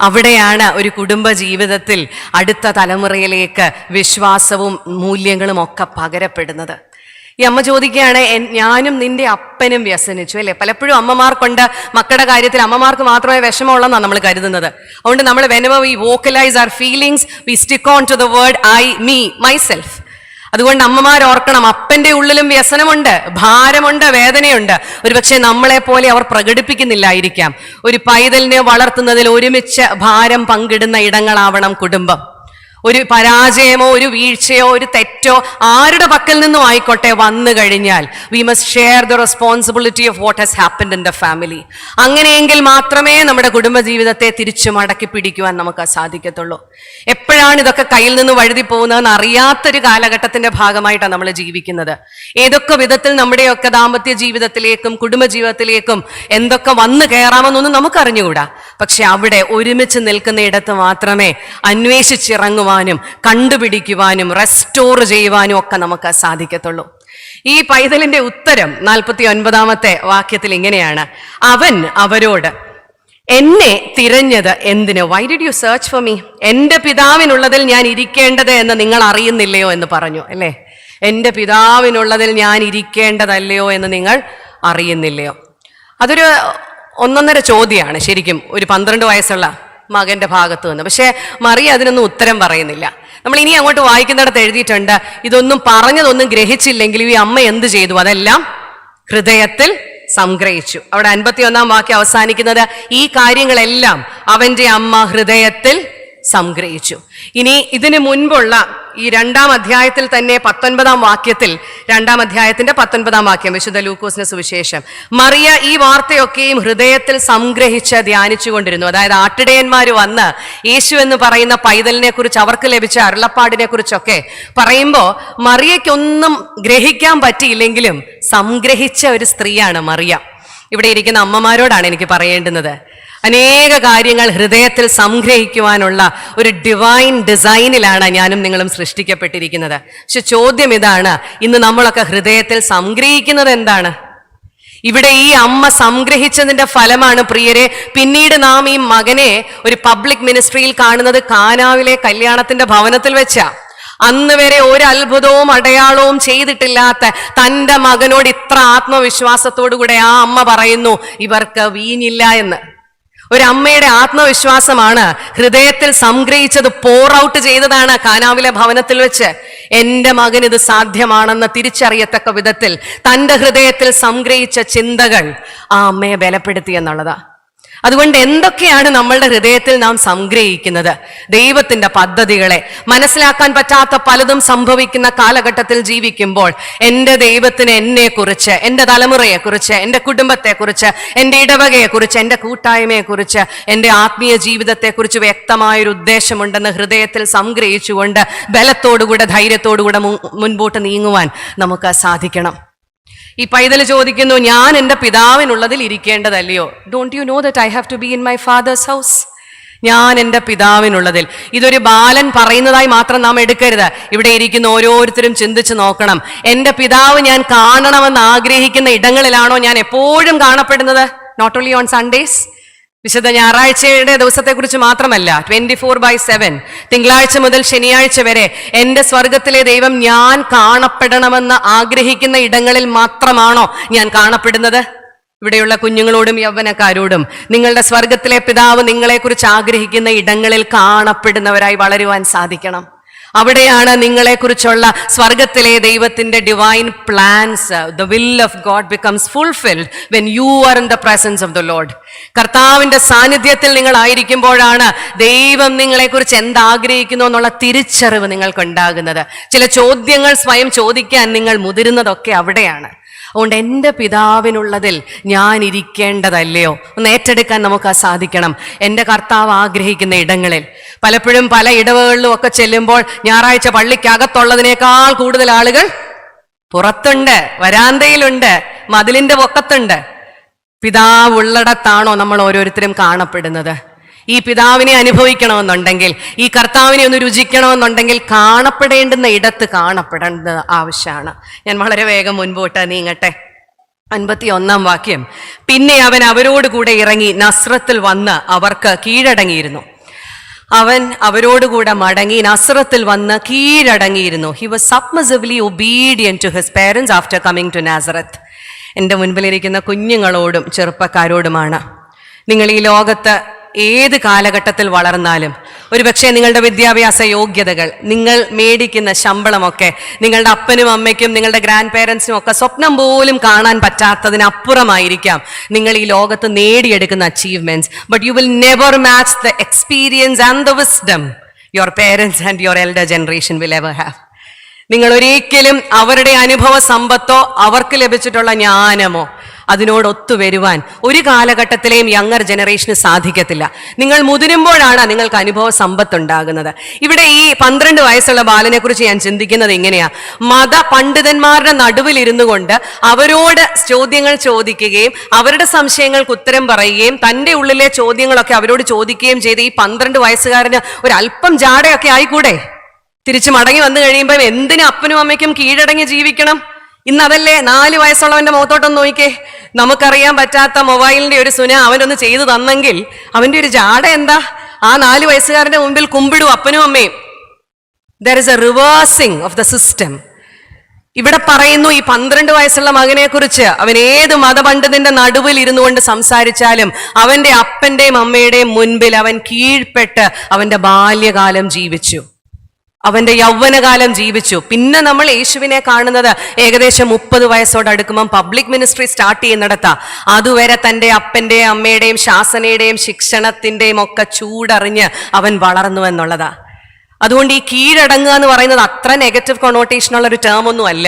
A: അവിടെയാണ് ഒരു കുടുംബ ജീവിതത്തിൽ അടുത്ത തലമുറയിലേക്ക് വിശ്വാസവും മൂല്യങ്ങളും ഒക്കെ പകരപ്പെടുന്നത്. ഈ അമ്മ ചോദിക്കുകയാണ്, ഞാനും നിന്റെ അപ്പനും വ്യസനിച്ചു അല്ലേ. പലപ്പോഴും അമ്മമാർക്കുണ്ട് മക്കളുടെ കാര്യത്തിൽ അമ്മമാർക്ക് മാത്രമേ വിഷമമുള്ളെന്നാണ് നമ്മൾ കരുതുന്നത്. അതുകൊണ്ട് നമ്മൾ whenever we vocalize our feelings we stick on to the word I, me, myself. അതുകൊണ്ട് അമ്മമാർ ഓർക്കണം, അപ്പന്റെ ഉള്ളിലും വ്യസനമുണ്ട്, ഭാരമുണ്ട്, വേദനയുണ്ട്. ഒരുപക്ഷെ നമ്മളെ പോലെ അവർ പ്രകടിപ്പിക്കുന്നില്ലായിരിക്കാം. ഒരു പൈതലിനെ വളർത്തുന്നതിൽ ഒരുമിച്ച് ഭാരം പങ്കിടുന്ന ഇടങ്ങളാവണം കുടുംബം. ഒരു പരാജയമോ ഒരു വീഴ്ചയോ ഒരു തെറ്റോ ആരുടെ പക്കൽ നിന്നും ആയിക്കോട്ടെ വന്നു കഴിഞ്ഞാൽ we must share the responsibility of what has happened in the family. അങ്ങനെയെങ്കിൽ മാത്രമേ നമ്മുടെ കുടുംബജീവിതത്തെ തിരിച്ചു മടക്കി പിടിക്കുവാൻ നമുക്ക് സാധിക്കത്തുള്ളൂ. എപ്പോഴാണ് ഇതൊക്കെ കയ്യിൽ നിന്ന് വഴുതി പോകുന്നതെന്ന് അറിയാത്തൊരു കാലഘട്ടത്തിന്റെ ഭാഗമായിട്ടാണ് നമ്മൾ ജീവിക്കുന്നത്. ഏതൊക്കെ വിധത്തിൽ നമ്മുടെയൊക്കെ ദാമ്പത്യ ജീവിതത്തിലേക്കും കുടുംബജീവിതത്തിലേക്കും എന്തൊക്കെ വന്നു കയറാമെന്നൊന്നും നമുക്കറിഞ്ഞുകൂടാ. പക്ഷെ അവിടെ ഒരുമിച്ച് നിൽക്കുന്ന ഇടത്ത് മാത്രമേ അന്വേഷിച്ചിറങ്ങുവാനും കണ്ടുപിടിക്കുവാനും റെസ്റ്റോർ ചെയ്യുവാനും ഒക്കെ നമുക്ക് സാധിക്കത്തുള്ളൂ. ഈ പൈതലിന്റെ ഉത്തരം 49-ാമത്തെ വാക്യത്തിൽ ഇങ്ങനെയാണ്, അവൻ അവരോട് എന്നെ തിരഞ്ഞത് എന്തിന്? Why did you search for me? എന്റെ പിതാവിനുള്ളതിൽ ഞാൻ ഇരിക്കേണ്ടത് എന്ന് നിങ്ങൾ അറിയുന്നില്ലയോ എന്ന് പറഞ്ഞു അല്ലേ. എന്റെ പിതാവിനുള്ളതിൽ ഞാൻ ഇരിക്കേണ്ടതല്ലയോ എന്ന് നിങ്ങൾ അറിയുന്നില്ലയോ? അതൊരു ഒന്നൊന്നര ചോദ്യമാണ് ശരിക്കും ഒരു 12 വയസ്സുള്ള മകന്റെ ഭാഗത്ത് നിന്ന്. പക്ഷെ മറിയ അതിനൊന്നും ഉത്തരം പറയുന്നില്ല. നമ്മൾ ഇനി അങ്ങോട്ട് വായിക്കുന്നിടത്ത് എഴുതിയിട്ടുണ്ട്, ഇതൊന്നും പറഞ്ഞതൊന്നും ഗ്രഹിച്ചില്ലെങ്കിലും ഈ അമ്മ എന്ത് ചെയ്തു? അതെല്ലാം ഹൃദയത്തിൽ സംഗ്രഹിച്ചു. അവിടെ 51-ാം വാക്യം അവസാനിക്കുന്നത്, ഈ കാര്യങ്ങളെല്ലാം അവന്റെ അമ്മ ഹൃദയത്തിൽ സംഗ്രഹിച്ചു. ഇനി ഇതിനു മുൻപുള്ള ഈ 2-ാം അധ്യായത്തിൽ തന്നെ 19-ാം വാക്യത്തിൽ, 2-ാം അധ്യായത്തിന്റെ 19-ാം വാക്യം, വിശുദ്ധ ലൂക്കോസിന്റെ സുവിശേഷം, മറിയ ഈ വാർത്തയൊക്കെയും ഹൃദയത്തിൽ സംഗ്രഹിച്ച് ധ്യാനിച്ചു കൊണ്ടിരുന്നു. അതായത് ആട്ടിടയന്മാർ വന്ന് യേശു എന്ന് പറയുന്ന പൈതലിനെ കുറിച്ച് അവർക്ക് ലഭിച്ച അരുളപ്പാടിനെ കുറിച്ചൊക്കെ പറയുമ്പോൾ മറിയയ്ക്കൊന്നും ഗ്രഹിക്കാൻ പറ്റിയില്ലെങ്കിലും സംഗ്രഹിച്ച ഒരു സ്ത്രീയാണ് മറിയ. ഇവിടെ ഇരിക്കുന്ന അമ്മമാരോടാണ് എനിക്ക് പറയേണ്ടുന്നത്, അനേക കാര്യങ്ങൾ ഹൃദയത്തിൽ സംഗ്രഹിക്കുവാനുള്ള ഒരു ഡിവൈൻ ഡിസൈനിലാണ് ഞാനും നിങ്ങളും സൃഷ്ടിക്കപ്പെട്ടിരിക്കുന്നത്. പക്ഷെ ചോദ്യം ഇതാണ്, ഇന്ന് നമ്മളൊക്കെ ഹൃദയത്തിൽ സംഗ്രഹിക്കുന്നത് എന്താണ്? ഇവിടെ ഈ അമ്മ സംഗ്രഹിച്ചതിന്റെ ഫലമാണ് പ്രിയരെ പിന്നീട് നാം ഈ മകനെ ഒരു പബ്ലിക് മിനിസ്ട്രിയിൽ കാണുന്നത് കാനാവിലെ കല്യാണത്തിന്റെ ഭവനത്തിൽ വെച്ചാ. അന്ന് വരെ ഒരു അത്ഭുതവും അടയാളവും ചെയ്തിട്ടില്ലാത്ത തൻ്റെ മകനോട് ഇത്ര ആത്മവിശ്വാസത്തോടുകൂടെ ആ അമ്മ പറയുന്നു ഇവർക്ക് വീഞ്ഞില്ല എന്ന്. ഒരമ്മയുടെ ആത്മവിശ്വാസമാണ് ഹൃദയത്തിൽ സംഗ്രഹിച്ചത്, പോർ ഔട്ട് ചെയ്തതാണ് കാനാവിലെ ഭവനത്തിൽ വെച്ച്. എൻ്റെ മകൻ ഇത് സാധ്യമാണെന്ന് തിരിച്ചറിയത്തക്ക വിധത്തിൽ തൻ്റെ ഹൃദയത്തിൽ സംഗ്രഹിച്ച ചിന്തകൾ ആ അമ്മയെ ബലപ്പെടുത്തി എന്നുള്ളതാ. അതുകൊണ്ട് എന്തൊക്കെയാണ് നമ്മളുടെ ഹൃദയത്തിൽ നാം സംഗ്രഹിക്കുന്നത്? ദൈവത്തിന്റെ പദ്ധതികളെ മനസ്സിലാക്കാൻ പറ്റാത്ത പലതും സംഭവിക്കുന്ന കാലഘട്ടത്തിൽ ജീവിക്കുമ്പോൾ എൻ്റെ ദൈവത്തിന് എന്നെക്കുറിച്ച്, എൻ്റെ തലമുറയെക്കുറിച്ച്, എൻ്റെ കുടുംബത്തെക്കുറിച്ച്, എൻ്റെ ഇടവകയെക്കുറിച്ച്, എൻ്റെ കൂട്ടായ്മയെക്കുറിച്ച്, എൻ്റെ ആത്മീയ ജീവിതത്തെക്കുറിച്ച് വ്യക്തമായൊരു ഉദ്ദേശമുണ്ടെന്ന് ഹൃദയത്തിൽ സംഗ്രഹിച്ചുകൊണ്ട് ബലത്തോടുകൂടെ ധൈര്യത്തോടുകൂടെ മുൻപോട്ട് നീങ്ങുവാൻ നമുക്ക് സാധിക്കണം. ഈ പൈതൽ ചോദിക്കുന്നു, ഞാൻ എൻ്റെ പിതാവിനുള്ളതിൽ ഇരിക്കേണ്ടതല്ലയോ? Don't you know that I have to be in my father's house? ഞാൻ എൻ്റെ പിതാവിനുള്ളതിൽ. ഇതൊരു ബാലൻ പറയുന്നതായി മാത്രം നാം എടുക്കരുത്. ഇവിടെ ഇരിക്കുന്ന ഓരോരുത്തരും ചിന്തിച്ച് നോക്കണം, എൻ്റെ പിതാവ് ഞാൻ കാണണമെന്ന് ആഗ്രഹിക്കുന്ന ഇടങ്ങളിലാണോ ഞാൻ എപ്പോഴും കാണപ്പെടുന്നത്? നോട്ട് ഓൺലി ഓൺ സൺഡേസ്, വിശുദ്ധ ഞായറാഴ്ചയുടെ ദിവസത്തെക്കുറിച്ച് മാത്രമല്ല, 24/7 തിങ്കളാഴ്ച മുതൽ ശനിയാഴ്ച വരെ എൻ്റെ സ്വർഗത്തിലെ ദൈവം ഞാൻ കാണപ്പെടണമെന്ന് ആഗ്രഹിക്കുന്ന ഇടങ്ങളിൽ മാത്രമാണോ ഞാൻ കാണപ്പെടുന്നത്? ഇവിടെയുള്ള കുഞ്ഞുങ്ങളോടും യൗവനക്കാരോടും നിങ്ങളുടെ സ്വർഗത്തിലെ പിതാവ് നിങ്ങളെക്കുറിച്ച് ആഗ്രഹിക്കുന്ന ഇടങ്ങളിൽ കാണപ്പെടുന്നവരായി വളരുവാൻ സാധിക്കണം. അവിടെയാണ് നിങ്ങളെക്കുറിച്ചുള്ള സ്വർഗത്തിലെ ദൈവത്തിന്റെ divine plans, the will of God becomes fulfilled when you are in the presence of the Lord. കർത്താവിന്റെ സാന്നിധ്യത്തിൽ നിങ്ങൾ ആയിരിക്കുമ്പോഴാണ് ദൈവം നിങ്ങളെക്കുറിച്ച് എന്താഗ്രഹിക്കുന്നു എന്നുള്ള തിരിച്ചറിവ് നിങ്ങൾക്ക് ഉണ്ടാകുന്നത്. ചില ചോദ്യങ്ങൾ സ്വയം ചോദിക്കാൻ നിങ്ങൾ മുതിരുന്നതൊക്കെ അവിടെയാണ്. അതുകൊണ്ട് എൻ്റെ പിതാവിനുള്ളതിൽ ഞാൻ ഇരിക്കേണ്ടതല്ലയോ ഒന്ന് ഏറ്റെടുക്കാൻ നമുക്ക് സാധിക്കണം. എൻ്റെ കർത്താവ് ആഗ്രഹിക്കുന്ന ഇടങ്ങളിൽ പലപ്പോഴും പല ഇടവകളിലും ഒക്കെ ചെല്ലുമ്പോൾ ഞായറാഴ്ച പള്ളിക്കകത്തുള്ളതിനേക്കാൾ കൂടുതൽ ആളുകൾ പുറത്തുണ്ട്, വരാന്തയിലുണ്ട്, മതിലിന്റെ പൊക്കത്തുണ്ട്. പിതാവ് ഉള്ളിടത്താണോ നമ്മൾ ഓരോരുത്തരും കാണപ്പെടുന്നത്? ഈ പിതാവിനെ അനുഭവിക്കണമെന്നുണ്ടെങ്കിൽ, ഈ കർത്താവിനെ ഒന്ന് രുചിക്കണമെന്നുണ്ടെങ്കിൽ കാണപ്പെടേണ്ടുന്ന ഇടത്ത് കാണപ്പെടേണ്ടത് ആവശ്യമാണ്. ഞാൻ വളരെ വേഗം മുൻപോട്ട് നീങ്ങട്ടെ. 51-ാം വാക്യം, പിന്നെ അവൻ അവരോട് കൂടെ ഇറങ്ങി നസ്രത്തിൽ വന്ന് അവർക്ക് കീഴടങ്ങിയിരുന്നു. അവൻ അവരോടുകൂടെ മടങ്ങി നസ്രത്തിൽ വന്ന് കീഴടങ്ങിയിരുന്നു. He was submissively obedient to his parents after coming to Nazareth. എൻ്റെ മുൻപിലിരിക്കുന്ന കുഞ്ഞുങ്ങളോടും ചെറുപ്പക്കാരോടുമാണ്, നിങ്ങൾ ഈ ലോകത്ത് ഏത് കാലഘട്ടത്തിൽ വളർന്നാലും ഒരുപക്ഷെ നിങ്ങളുടെ വിദ്യാഭ്യാസ യോഗ്യതകൾ, നിങ്ങൾ മേടിക്കുന്ന ശമ്പളമൊക്കെ നിങ്ങളുടെ അപ്പനും അമ്മയ്ക്കും നിങ്ങളുടെ ഗ്രാൻഡ് പേരൻസിനും ഒക്കെ സ്വപ്നം പോലും കാണാൻ പറ്റാത്തതിനപ്പുറമായിരിക്കാം നിങ്ങൾ ഈ ലോകത്ത് നേടിയെടുക്കുന്ന achievements. But you will never match the experience and the wisdom your parents and your elder generation will ever have. നിങ്ങൾ ഒരിക്കലും അവരുടെ അനുഭവ സമ്പത്തോ അവർക്ക് ലഭിച്ചിട്ടുള്ള ജ്ഞാനമോ അതിനോടൊത്തുവരുവാൻ ഒരു കാലഘട്ടത്തിലെയും യങ്ങർ ജനറേഷന് സാധിക്കത്തില്ല. നിങ്ങൾ മുതിരുമ്പോഴാണ് നിങ്ങൾക്ക് അനുഭവ സമ്പത്തുണ്ടാകുന്നത്. ഇവിടെ ഈ 12 വയസ്സുള്ള ബാലനെ കുറിച്ച് ഞാൻ ചിന്തിക്കുന്നത് ഇങ്ങനെയാ, മത പണ്ഡിതന്മാരുടെ നടുവിൽ ഇരുന്നു കൊണ്ട് അവരോട് ചോദ്യങ്ങൾ ചോദിക്കുകയും അവരുടെ സംശയങ്ങൾക്ക് ഉത്തരം പറയുകയും തൻ്റെ ഉള്ളിലെ ചോദ്യങ്ങളൊക്കെ അവരോട് ചോദിക്കുകയും ചെയ്ത് ഈ 12 വയസ്സുകാരന് ഒരല്പം ജാടയൊക്കെ ആയിക്കൂടെ? തിരിച്ചു മടങ്ങി വന്നു കഴിയുമ്പോൾ എന്തിനു അപ്പനും അമ്മയ്ക്കും കീഴടങ്ങി ജീവിക്കണം? ഇന്നതല്ലേ 4 വയസ്സുള്ളവന്റെ മുഖത്തോട്ടൊന്ന് നോക്കിക്കേ. നമുക്കറിയാൻ പറ്റാത്ത മൊബൈലിന്റെ ഒരു സുന അവനൊന്ന് ചെയ്തു തന്നെങ്കിൽ അവന്റെ ഒരു ജാട എന്താ? ആ 4 വയസ്സുകാരന്റെ മുമ്പിൽ കുമ്പിടും അപ്പനും അമ്മയും. There is A reversing of the system. ഇവിടെ പറയുന്നു ഈ 12 വയസ്സുള്ള മകനെ കുറിച്ച്, അവൻ ഏത് മതപണ്ഡിതന്റെ നടുവിൽ ഇരുന്നു കൊണ്ട് സംസാരിച്ചാലും അവന്റെ അപ്പന്റെയും അമ്മയുടെയും മുൻപിൽ അവൻ കീഴ്പ്പെട്ട് അവന്റെ ബാല്യകാലം ജീവിച്ചു, അവന്റെ യൗവനകാലം ജീവിച്ചു. പിന്നെ നമ്മൾ യേശുവിനെ കാണുന്നത് ഏകദേശം 30 വയസ്സോടടുക്കുമ്പം പബ്ലിക് മിനിസ്ട്രി സ്റ്റാർട്ട് ചെയ്യുന്നിടത്താ. അതുവരെ തൻ്റെ അപ്പൻ്റെയും അമ്മയുടെയും ശാസനയുടെയും ശിക്ഷണത്തിൻ്റെയും ഒക്കെ ചൂടറിഞ്ഞ് അവൻ വളർന്നു എന്നുള്ളതാ. അതുകൊണ്ട് ഈ കീഴടങ്ങുക എന്ന് പറയുന്നത് അത്ര നെഗറ്റീവ് കൊണോട്ടേഷനുള്ള ഒരു ടേം ഒന്നും അല്ല.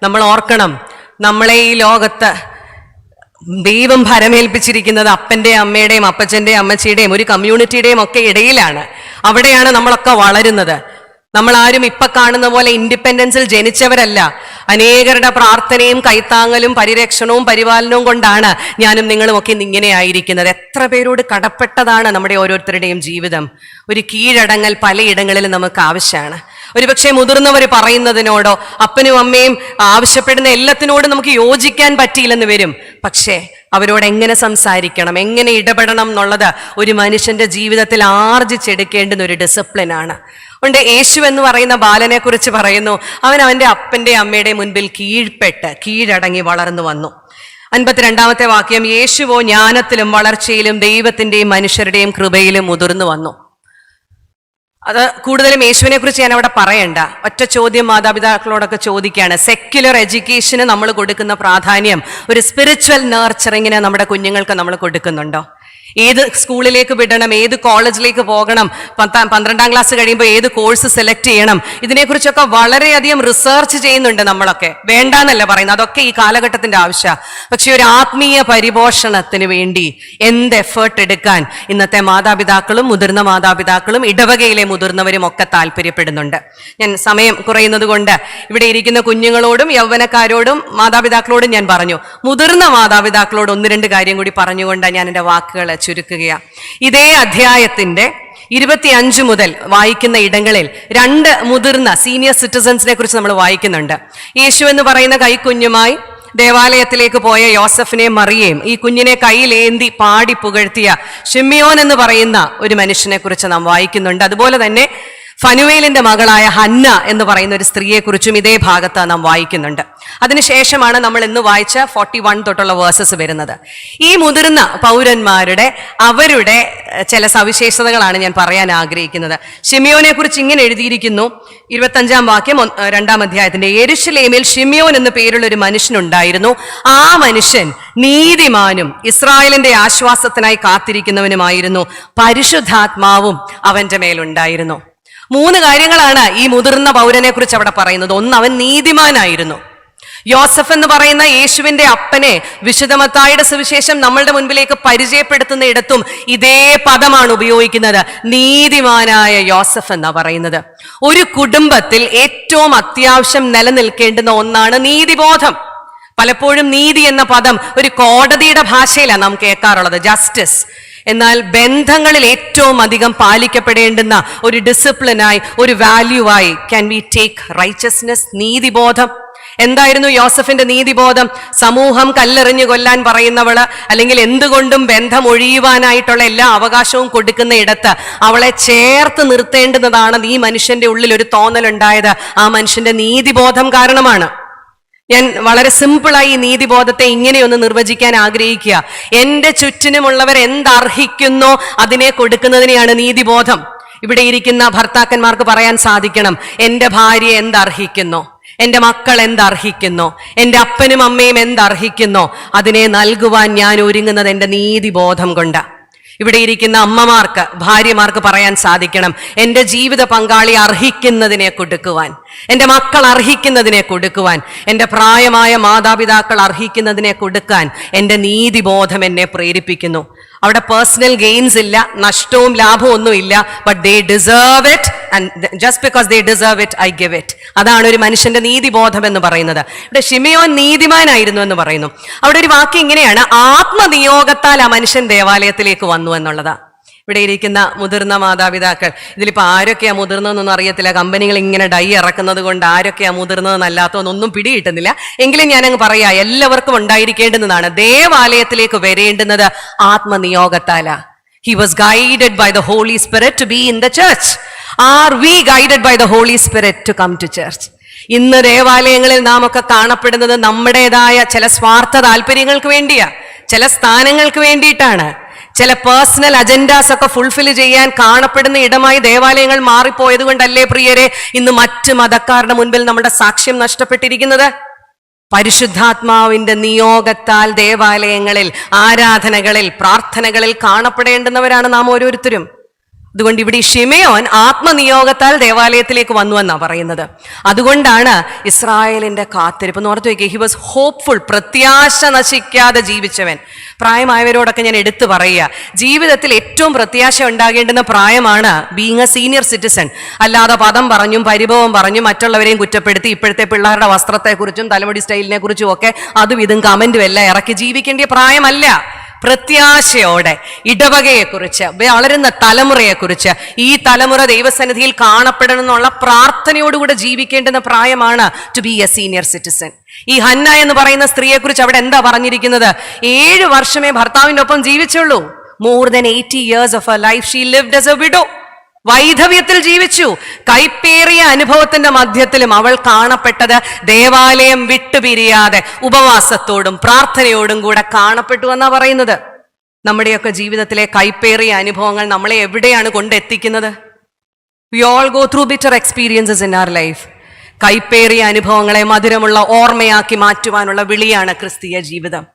A: നമ്മൾ ഓർക്കണം, നമ്മളെ ഈ ലോകത്ത് ദൈവം ഭരമേൽപ്പിച്ചിരിക്കുന്നത് അപ്പൻ്റെയും അമ്മയുടെയും അപ്പച്ചൻ്റെയും അമ്മച്ചിയുടെയും ഒരു കമ്മ്യൂണിറ്റിയുടെയും ഒക്കെ ഇടയിലാണ്. അവിടെയാണ് നമ്മളൊക്കെ വളരുന്നത്. നമ്മൾ ആരും ഇപ്പൊ കാണുന്ന പോലെ ഇൻഡിപെൻഡൻസിൽ ജനിച്ചവരല്ല. അനേകരുടെ പ്രാർത്ഥനയും കൈത്താങ്ങലും പരിരക്ഷണവും പരിപാലനവും കൊണ്ടാണ് ഞാനും നിങ്ങളും ഒക്കെ ഇങ്ങനെ ആയിരിക്കുന്നത്. എത്ര പേരോട് കടപ്പെട്ടതാണ് നമ്മുടെ ഓരോരുത്തരുടെയും ജീവിതം. ഒരു കീഴടങ്ങൽ പലയിടങ്ങളിലും നമുക്ക് ആവശ്യമാണ്. ഒരുപക്ഷെ മുതിർന്നവർ പറയുന്നതിനോടോ അപ്പനും അമ്മയും ആവശ്യപ്പെടുന്ന എല്ലാത്തിനോടും നമുക്ക് യോജിക്കാൻ പറ്റിയില്ലെന്ന് വരും. പക്ഷേ അവരോട് എങ്ങനെ സംസാരിക്കണം, എങ്ങനെ ഇടപെടണം എന്നുള്ളത് ഒരു മനുഷ്യന്റെ ജീവിതത്തിൽ ആർജിച്ചെടുക്കേണ്ടുന്ന ഒരു ഡിസിപ്ലിനാണ്. അതുകൊണ്ട് യേശു എന്ന് പറയുന്ന ബാലനെ കുറിച്ച് പറയുന്നു, അവൻ അവന്റെ അപ്പന്റെ അമ്മയുടെ മുൻപിൽ കീഴടങ്ങി വളർന്നു വന്നു. 52-ാമത്തെ വാക്യം, യേശുവോ ജ്ഞാനത്തിലും വളർച്ചയിലും ദൈവത്തിന്റെയും മനുഷ്യരുടെയും കൃപയിലും മുതിർന്നു വന്നു. അത് കൂടുതലും യേശുവിനെ കുറിച്ച് ഞാൻ അവിടെ പറയണ്ട. ഒറ്റ ചോദ്യം മാതാപിതാക്കളോടൊക്കെ ചോദിക്കുകയാണ്, സെക്യുലർ എഡ്യൂക്കേഷന് നമ്മൾ കൊടുക്കുന്ന പ്രാധാന്യം ഒരു സ്പിരിച്വൽ നർച്ചറിങ്ങിന് നമ്മുടെ കുഞ്ഞുങ്ങൾക്ക് നമ്മൾ കൊടുക്കുന്നുണ്ടോ? ഏത് സ്കൂളിലേക്ക് വിടണം, ഏത് കോളേജിലേക്ക് പോകണം, 12ാം ക്ലാസ് കഴിയുമ്പോൾ ഏത് കോഴ്സ് സെലക്ട് ചെയ്യണം, ഇതിനെക്കുറിച്ചൊക്കെ വളരെയധികം റിസർച്ച് ചെയ്യുന്നുണ്ട് നമ്മളൊക്കെ. വേണ്ടാന്നല്ല പറയുന്നത്, അതൊക്കെ ഈ കാലഘട്ടത്തിന്റെ ആവശ്യമാണ്. പക്ഷെ ഒരു ആത്മീയ പരിപോഷണത്തിന് വേണ്ടി എന്ത് എഫേർട്ട് എടുക്കാൻ ഇന്നത്തെ മാതാപിതാക്കളും മുതിർന്ന മാതാപിതാക്കളും ഇടവകയിലെ മുതിർന്നവരും ഒക്കെ താല്പര്യപ്പെടുന്നുണ്ട്. ഞാൻ സമയം കുറയുന്നത് കൊണ്ട് ഇവിടെ ഇരിക്കുന്ന കുഞ്ഞുങ്ങളോടും യൗവനക്കാരോടും മാതാപിതാക്കളോടും ഞാൻ പറഞ്ഞു. മുതിർന്ന മാതാപിതാക്കളോട് 1-2 കാര്യം കൂടി പറഞ്ഞുകൊണ്ടാണ് ഞാൻ എൻ്റെ വാക്കുകൾ ചുരുക്കുകയാണ്. ഇതേ അധ്യായത്തിന്റെ 25 മുതൽ വായിക്കുന്ന ഇടങ്ങളിൽ 2 മുതിർന്ന സീനിയർ സിറ്റിസൺസിനെ കുറിച്ച് നമ്മൾ വായിക്കുന്നുണ്ട്. യേശു എന്ന് പറയുന്ന കൈക്കുഞ്ഞുമായി ദേവാലയത്തിലേക്ക് പോയ യോസഫിനെയും മറിയേയും ഈ കുഞ്ഞിനെ കയ്യിലേന്തി പാടി പുകഴ്ത്തിയ ഷിമ്യോൻ എന്ന് പറയുന്ന ഒരു മനുഷ്യനെ കുറിച്ച് നാം വായിക്കുന്നുണ്ട്. അതുപോലെ തന്നെ ഫനുവേലിന്റെ മകളായ ഹന്ന എന്ന് പറയുന്ന ഒരു സ്ത്രീയെക്കുറിച്ചും ഇതേ ഭാഗത്ത് നാം വായിക്കുന്നുണ്ട്. അതിനുശേഷമാണ് നമ്മൾ ഇന്ന് വായിച്ച 41 തൊട്ടുള്ള വേഴ്സസ് വരുന്നത്. ഈ മുതിർന്ന പൗരന്മാരുടെ അവരുടെ ചില സവിശേഷതകളാണ് ഞാൻ പറയാൻ ആഗ്രഹിക്കുന്നത്. ഷിമ്യോനെ കുറിച്ച് ഇങ്ങനെ എഴുതിയിരിക്കുന്നു, 25-ാം വാക്യം 2-ാം അധ്യായത്തിന്റെ. യെരുശലേമിൽ ഷിമ്യോൻ എന്ന പേരുള്ള ഒരു മനുഷ്യനുണ്ടായിരുന്നു. ആ മനുഷ്യൻ നീതിമാനും ഇസ്രായേലിന്റെ ആശ്വാസത്തിനായി കാത്തിരിക്കുന്നവനുമായിരുന്നു. പരിശുദ്ധാത്മാവും അവന്റെ മേലുണ്ടായിരുന്നു. 3 കാര്യങ്ങളാണ് ഈ മുതിർന്ന പൗരനെ കുറിച്ച് അവിടെ പറയുന്നത്. ഒന്ന്, അവൻ നീതിമാനായിരുന്നു. യോസഫ് എന്ന് പറയുന്ന യേശുവിന്റെ അപ്പനെ വിശുദ്ധ മത്തായിയുടെ സുവിശേഷം നമ്മളുടെ മുൻപിലേക്ക് പരിചയപ്പെടുത്തുന്ന ഇടത്തും ഇതേ പദമാണ് ഉപയോഗിക്കുന്നത്. നീതിമാനായ യോസഫ് എന്നാ പറയുന്നത്. ഒരു കുടുംബത്തിൽ ഏറ്റവും അത്യാവശ്യം നിലനിൽക്കേണ്ടുന്ന ഒന്നാണ് നീതിബോധം. പലപ്പോഴും നീതി എന്ന പദം ഒരു കോടതിയുടെ ഭാഷയിലാണ് നാം കേൾക്കാറുള്ളത്, ജസ്റ്റിസ്. എന്നാൽ ബന്ധങ്ങളിൽ ഏറ്റവും അധികം പാലിക്കപ്പെടേണ്ടുന്ന ഒരു ഡിസിപ്ലിനായി, ഒരു വാല്യൂവായി ക്യാൻ വി ടേക്ക് റൈച്ചസ്നെസ്, നീതിബോധം. എന്തായിരുന്നു യോസഫിന്റെ നീതിബോധം? സമൂഹം കല്ലെറിഞ്ഞു കൊല്ലാൻ പറയുന്നവള്, അല്ലെങ്കിൽ എന്തുകൊണ്ടും ബന്ധം ഒഴിയുവാനായിട്ടുള്ള എല്ലാ അവകാശവും കൊടുക്കുന്ന ഇടത്ത് അവളെ ചേർത്ത് നിർത്തേണ്ടുന്നതാണ് ഈ മനുഷ്യന്റെ ഉള്ളിൽ ഒരു തോന്നലുണ്ടായത്. ആ മനുഷ്യന്റെ നീതിബോധം കാരണമാണ്. ഞാൻ വളരെ സിമ്പിളായി ഈ നീതിബോധത്തെ ഇങ്ങനെയൊന്ന് നിർവചിക്കാൻ ആഗ്രഹിക്കുക. എന്റെ ചുറ്റിനുമുള്ളവർ എന്തർഹിക്കുന്നോ അതിനെ കൊടുക്കുന്നതിനെയാണ് നീതിബോധം. ഇവിടെ ഇരിക്കുന്ന ഭർത്താക്കന്മാർക്ക് പറയാൻ സാധിക്കണം, എന്റെ ഭാര്യ എന്തർഹിക്കുന്നോ, എന്റെ മക്കൾ എന്തർഹിക്കുന്നോ, എന്റെ അപ്പനും അമ്മയും എന്തർഹിക്കുന്നോ അതിനെ നൽകുവാൻ ഞാൻ ഒരുങ്ങുന്നത് എന്റെ നീതിബോധം കൊണ്ടാണ്. ഇവിടെ ഇരിക്കുന്ന അമ്മമാർക്ക്, ഭാര്യമാർക്ക് പറയാൻ സാധിക്കണം, എന്റെ ജീവിത പങ്കാളി അർഹിക്കുന്നതിനെ കൊടുക്കുവാൻ, എന്റെ മക്കൾ അർഹിക്കുന്നതിനെ കൊടുക്കുവാൻ, എന്റെ പ്രായമായ മാതാപിതാക്കൾ അർഹിക്കുന്നതിനെ കൊടുക്കാൻ എന്റെ നീതിബോധം എന്നെ പ്രേരിപ്പിക്കുന്നു. അവിടെ പേഴ്സണൽ ഗെയിൻസ് ഇല്ല, നഷ്ടവും ലാഭവും ഒന്നും ഇല്ല. But they deserve it, and just because they deserve it I give it. അതാണ് ഒരു മനുഷ്യന്റെ നീതിബോധം എന്ന് പറയുന്നത്. ഇവിടെ ഷിമിയോൻ നീതിമാനായിരുന്നു എന്ന് പറയുന്നു. അവിടെ ഒരു വാക്യം ഇങ്ങനെയാണ്, ആത്മനിയോഗത്താൽ ആ മനുഷ്യൻ ദേവാലയത്തിലേക്ക് വന്നു എന്നുള്ളതാ. ഇവിടെ ഇരിക്കുന്ന മുതിർന്ന മാതാപിതാക്കൾ, ഇതിലിപ്പോ ആരൊക്കെയാ മുതിർന്നതെന്നൊന്നും അറിയത്തില്ല. കമ്പനികൾ ഇങ്ങനെ ഡൈ ഇറക്കുന്നത് കൊണ്ട് ആരൊക്കെയാ മുതിർന്നതെന്നല്ലാത്തതൊന്നും പിടികിട്ടുന്നില്ല. എങ്കിലും ഞാനങ്ങ് പറയാ, എല്ലാവർക്കും ഉണ്ടായിരിക്കേണ്ടുന്നതാണ്. ദേവാലയത്തിലേക്ക് വരേണ്ടുന്നത് ആത്മനിയോഗത്താലാ. He was guided by the Holy Spirit to be in the church. Are we guided by the Holy Spirit to come to church? ഇന്ന് ദേവാലയങ്ങളിൽ നാം ഒക്കെ കാണപ്പെടുന്നത് നമ്മുടേതായ ചില സ്വാർത്ഥ താല്പര്യങ്ങൾക്ക് വേണ്ടിയാ, ചില സ്ഥാനങ്ങൾക്ക് വേണ്ടിയിട്ടാണ്, ചില പേഴ്സണൽ അജൻഡാസ് ഒക്കെ ഫുൾഫിൽ ചെയ്യാൻ കാണപ്പെടുന്ന ഇടമായി ദേവാലയങ്ങൾ മാറിപ്പോയത് കൊണ്ടല്ലേ പ്രിയരെ ഇന്ന് മറ്റ് മതക്കാരുടെ മുൻപിൽ നമ്മുടെ സാക്ഷ്യം നഷ്ടപ്പെട്ടിരിക്കുന്നത്? പരിശുദ്ധാത്മാവിന്റെ നിയോഗത്താൽ ദേവാലയങ്ങളിൽ, ആരാധനകളിൽ, പ്രാർത്ഥനകളിൽ കാണപ്പെടേണ്ടുന്നവരാണ് നാം ഓരോരുത്തരും. അതുകൊണ്ട് ഇവിടെ ഷിമെയോൻ ആത്മനിയോഗത്താൽ ദേവാലയത്തിലേക്ക് വന്നു എന്നാ പറയുന്നത്. അതുകൊണ്ടാണ് ഇസ്രായേലിന്റെ കാത്തിരിപ്പ് എന്ന് ഓർത്ത് വയ്ക്കുക. ഹി വാസ് ഹോപ്പ്ഫുൾ, പ്രത്യാശ നശിക്കാതെ ജീവിച്ചവൻ. പ്രായമായവരോടൊക്കെ ഞാൻ എടുത്തു പറയുക, ജീവിതത്തിൽ ഏറ്റവും പ്രത്യാശ ഉണ്ടാകേണ്ടുന്ന പ്രായമാണ് ബീങ് എ സീനിയർ സിറ്റിസൺ. അല്ലാതെ പദം പറഞ്ഞും പരിഭവം പറഞ്ഞും മറ്റുള്ളവരെയും കുറ്റപ്പെടുത്തി ഇപ്പോഴത്തെ പിള്ളേരുടെ വസ്ത്രത്തെക്കുറിച്ചും തലമുടി സ്റ്റൈലിനെ കുറിച്ചും ഒക്കെ അതും ഇതും കമന്റും എല്ലാം ഇറക്കി ജീവിക്കേണ്ട പ്രായമല്ല. പ്രത്യാശയോടെ ഇടവകയെക്കുറിച്ച്, വളരുന്ന തലമുറയെക്കുറിച്ച്, ഈ തലമുറ ദൈവസന്നിധിയിൽ കാണപ്പെടണം എന്നുള്ള പ്രാർത്ഥനയോടുകൂടെ ജീവിക്കേണ്ടുന്ന പ്രായമാണ് to be a senior citizen. ഈ ഹന്ന എന്ന് പറയുന്ന സ്ത്രീയെക്കുറിച്ച് അവിടെ എന്താ പറഞ്ഞിരിക്കുന്നത്? 7 വർഷമേ ഭർത്താവിന്റെ ഒപ്പം ജീവിച്ചുള്ളൂ. More than 80 years of her life she lived as a widow. വൈധവ്യത്തിൽ ജീവിച്ചു. കൈപ്പേറിയ അനുഭവത്തിന്റെ മധ്യത്തിലും അവൾ കാണപ്പെട്ടത് ദേവാലയം വിട്ടുപിരിയാതെ ഉപവാസത്തോടും പ്രാർത്ഥനയോടും കൂടെ കാണപ്പെട്ടു എന്നാ പറയുന്നത്. നമ്മുടെയൊക്കെ ജീവിതത്തിലെ കൈപ്പേറിയ അനുഭവങ്ങൾ നമ്മളെ എവിടെയാണ് കൊണ്ടെത്തിക്കുന്നത്? We all go through bitter experiences in our life. കൈപ്പേറിയ അനുഭവങ്ങളെ മധുരമുള്ള ഓർമ്മയാക്കി മാറ്റുവാനുള്ള വിളിയാണ് ക്രിസ്തീയ ജീവിതം.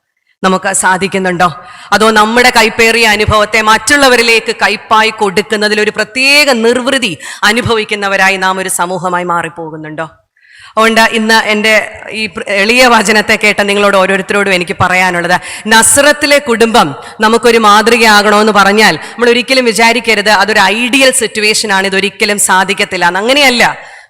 A: നമുക്ക് സാധിക്കുന്നുണ്ടോ? അതോ നമ്മുടെ കൈപ്പേറിയ അനുഭവത്തെ മറ്റുള്ളവരിലേക്ക് കൈപ്പായി കൊടുക്കുന്നതിൽ ഒരു പ്രത്യേക നിർവൃതി അനുഭവിക്കുന്നവരായി നാം ഒരു സമൂഹമായി മാറിപ്പോകുന്നുണ്ടോ? അതുകൊണ്ട് ഇന്ന് എൻ്റെ ഈ എളിയ വചനത്തെ കേട്ട നിങ്ങളോട് ഓരോരുത്തരോടും എനിക്ക് പറയാനുള്ളത്, നസ്രത്തിലെ കുടുംബം നമുക്കൊരു മാതൃകയാകണമെന്ന് പറഞ്ഞാൽ നമ്മൾ ഒരിക്കലും വിചാരിക്കരുത് അതൊരു ഐഡിയൽ സിറ്റുവേഷൻ ആണ്, ഇതൊരിക്കലും സാധിക്കത്തില്ല. അങ്ങനെയല്ല.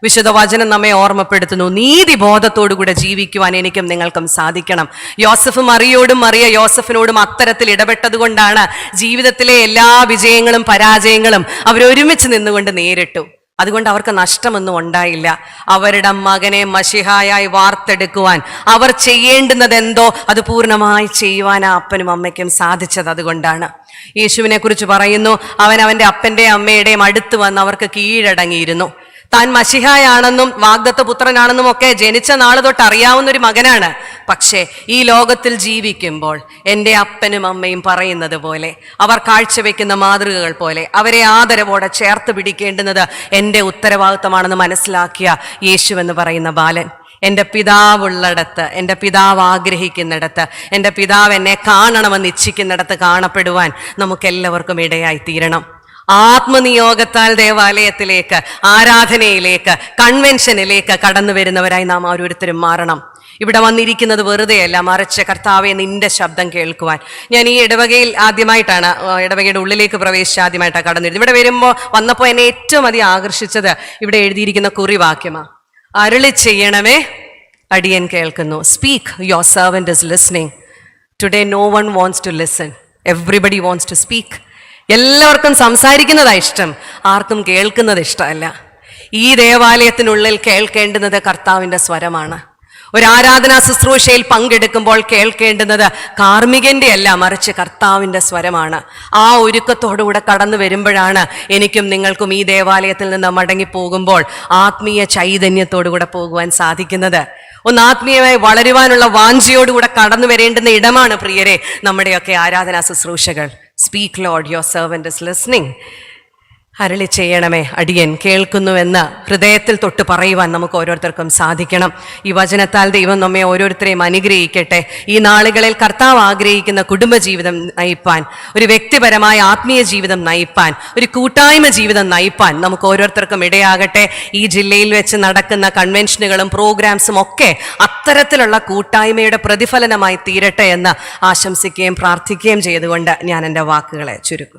A: വിശുദ്ധ വചനം നമ്മെ ഓർമ്മപ്പെടുത്തുന്നു, നീതിബോധത്തോടുകൂടെ ജീവിക്കുവാൻ എനിക്കും നിങ്ങൾക്കും സാധിക്കണം. യോസഫ് മറിയോടും മറിയ യോസഫിനോടും അത്തരത്തിൽ ഇടപെട്ടത് കൊണ്ടാണ് ജീവിതത്തിലെ എല്ലാ വിജയങ്ങളും പരാജയങ്ങളും അവരൊരുമിച്ച് നിന്നുകൊണ്ട് നേരിട്ടു. അതുകൊണ്ട് അവർക്ക് നഷ്ടമൊന്നും ഉണ്ടായില്ല. അവരുടെ മകനെ മശിഹായായി വാർത്തെടുക്കുവാൻ അവർ ചെയ്യേണ്ടുന്നത് എന്തോ അത് പൂർണ്ണമായി ചെയ്യുവാൻ ആ അപ്പനും അമ്മയ്ക്കും സാധിച്ചത് അതുകൊണ്ടാണ്. യേശുവിനെ കുറിച്ച് പറയുന്നു, അവൻ അവൻ്റെ അപ്പൻ്റെയും അമ്മയുടെയും അടുത്ത് വന്ന് അവർക്ക് കീഴടങ്ങിയിരുന്നു. താൻ മശിഹായാണെന്നും വാഗ്ദത്ത പുത്രനാണെന്നും ഒക്കെ ജനിച്ച നാള് തൊട്ട് അറിയാവുന്ന ഒരു മകനാണ്. പക്ഷേ ഈ ലോകത്തിൽ ജീവിക്കുമ്പോൾ എൻ്റെ അപ്പനും അമ്മയും പറയുന്നത് പോലെ, അവർ കാഴ്ചവെക്കുന്ന മാതൃകകൾ പോലെ അവരെ ആദരവോടെ ചേർത്ത് പിടിക്കേണ്ടുന്നത് എൻ്റെ ഉത്തരവാദിത്തമാണെന്ന് മനസ്സിലാക്കിയ യേശു എന്ന് പറയുന്ന ബാലൻ, എൻ്റെ പിതാവുള്ളിടത്ത്, എൻ്റെ പിതാവ് ആഗ്രഹിക്കുന്നിടത്ത്, എൻ്റെ പിതാവ് എന്നെ കാണണമെന്ന് ഇച്ഛിക്കുന്നിടത്ത് കാണപ്പെടുവാൻ നമുക്കെല്ലാവർക്കും ഇടയായി തീരണം. ആത്മനിയോഗത്താൽ ദേവാലയത്തിലേക്ക്, ആരാധനയിലേക്ക്, കൺവെൻഷനിലേക്ക് കടന്നു വരുന്നവരായി നാം ഓരോരുത്തരും മാറണം. ഇവിടെ വന്നിരിക്കുന്നത് വെറുതെയല്ല, മറിച്ച് കർത്താവെ നിന്റെ ശബ്ദം കേൾക്കുവാൻ. ഞാൻ ഈ ഇടവകയിൽ ആദ്യമായിട്ടാണ്, ഇടവകയുടെ ഉള്ളിലേക്ക് പ്രവേശിച്ച് ആദ്യമായിട്ടാണ് കടന്നു വരുന്നത്. ഇവിടെ വന്നപ്പോൾ എന്നെ ഏറ്റവും അധികം ആകർഷിച്ചത് ഇവിടെ എഴുതിയിരിക്കുന്ന കുറിവാക്യമാണ്. അരുളി ചെയ്യണമേ, അടിയൻ കേൾക്കുന്നു. Speak, your servant is listening. Today no one wants to listen, everybody wants to speak. എല്ലാവർക്കും സംസാരിക്കുന്നതാണ് ഇഷ്ടം, ആർക്കും കേൾക്കുന്നത് ഇഷ്ടമല്ല. ഈ ദേവാലയത്തിനുള്ളിൽ കേൾക്കേണ്ടുന്നത് കർത്താവിൻ്റെ സ്വരമാണ്. ഒരു ആരാധനാ ശുശ്രൂഷയിൽ പങ്കെടുക്കുമ്പോൾ കേൾക്കേണ്ടുന്നത് കാർമികന്റെ അല്ല, മറിച്ച് കർത്താവിൻ്റെ സ്വരമാണ്. ആ ഒരുക്കത്തോടുകൂടെ കടന്നു വരുമ്പോഴാണ് എനിക്കും നിങ്ങൾക്കും ഈ ദേവാലയത്തിൽ നിന്ന് മടങ്ങിപ്പോകുമ്പോൾ ആത്മീയ ചൈതന്യത്തോടുകൂടെ പോകുവാൻ സാധിക്കുന്നത്. ഒന്ന് ആത്മീയമായി വളരുവാനുള്ള വാഞ്ചയോടുകൂടെ കടന്നു വരേണ്ടുന്ന ഇടമാണ് പ്രിയരെ നമ്മുടെയൊക്കെ ആരാധനാ ശുശ്രൂഷകൾ. Speak Lord, your servant is listening. അരുളി ചെയ്യണമേ, അടിയൻ കേൾക്കുന്നുവെന്ന് ഹൃദയത്തിൽ തൊട്ട് പറയുവാൻ നമുക്ക് ഓരോരുത്തർക്കും സാധിക്കണം. ഈ വചനത്താൽ ദൈവം നമ്മെ ഓരോരുത്തരെയും അനുഗ്രഹിക്കട്ടെ. ഈ നാളുകളിൽ കർത്താവ് ആഗ്രഹിക്കുന്ന കുടുംബജീവിതം നയിപ്പാൻ, ഒരു വ്യക്തിപരമായ ആത്മീയ ജീവിതം നയിപ്പാൻ, ഒരു കൂട്ടായ്മ ജീവിതം നയിപ്പാൻ നമുക്ക് ഓരോരുത്തർക്കും ഇടയാകട്ടെ. ഈ ജില്ലയിൽ വെച്ച് നടക്കുന്ന കൺവെൻഷനുകളും പ്രോഗ്രാംസും ഒക്കെ അത്തരത്തിലുള്ള കൂട്ടായ്മയുടെ പ്രതിഫലനമായി തീരട്ടെ എന്ന് ആശംസിക്കുകയും പ്രാർത്ഥിക്കുകയും ചെയ്തുകൊണ്ട് ഞാൻ എൻ്റെ വാക്കുകളെ ചുരുക്കും.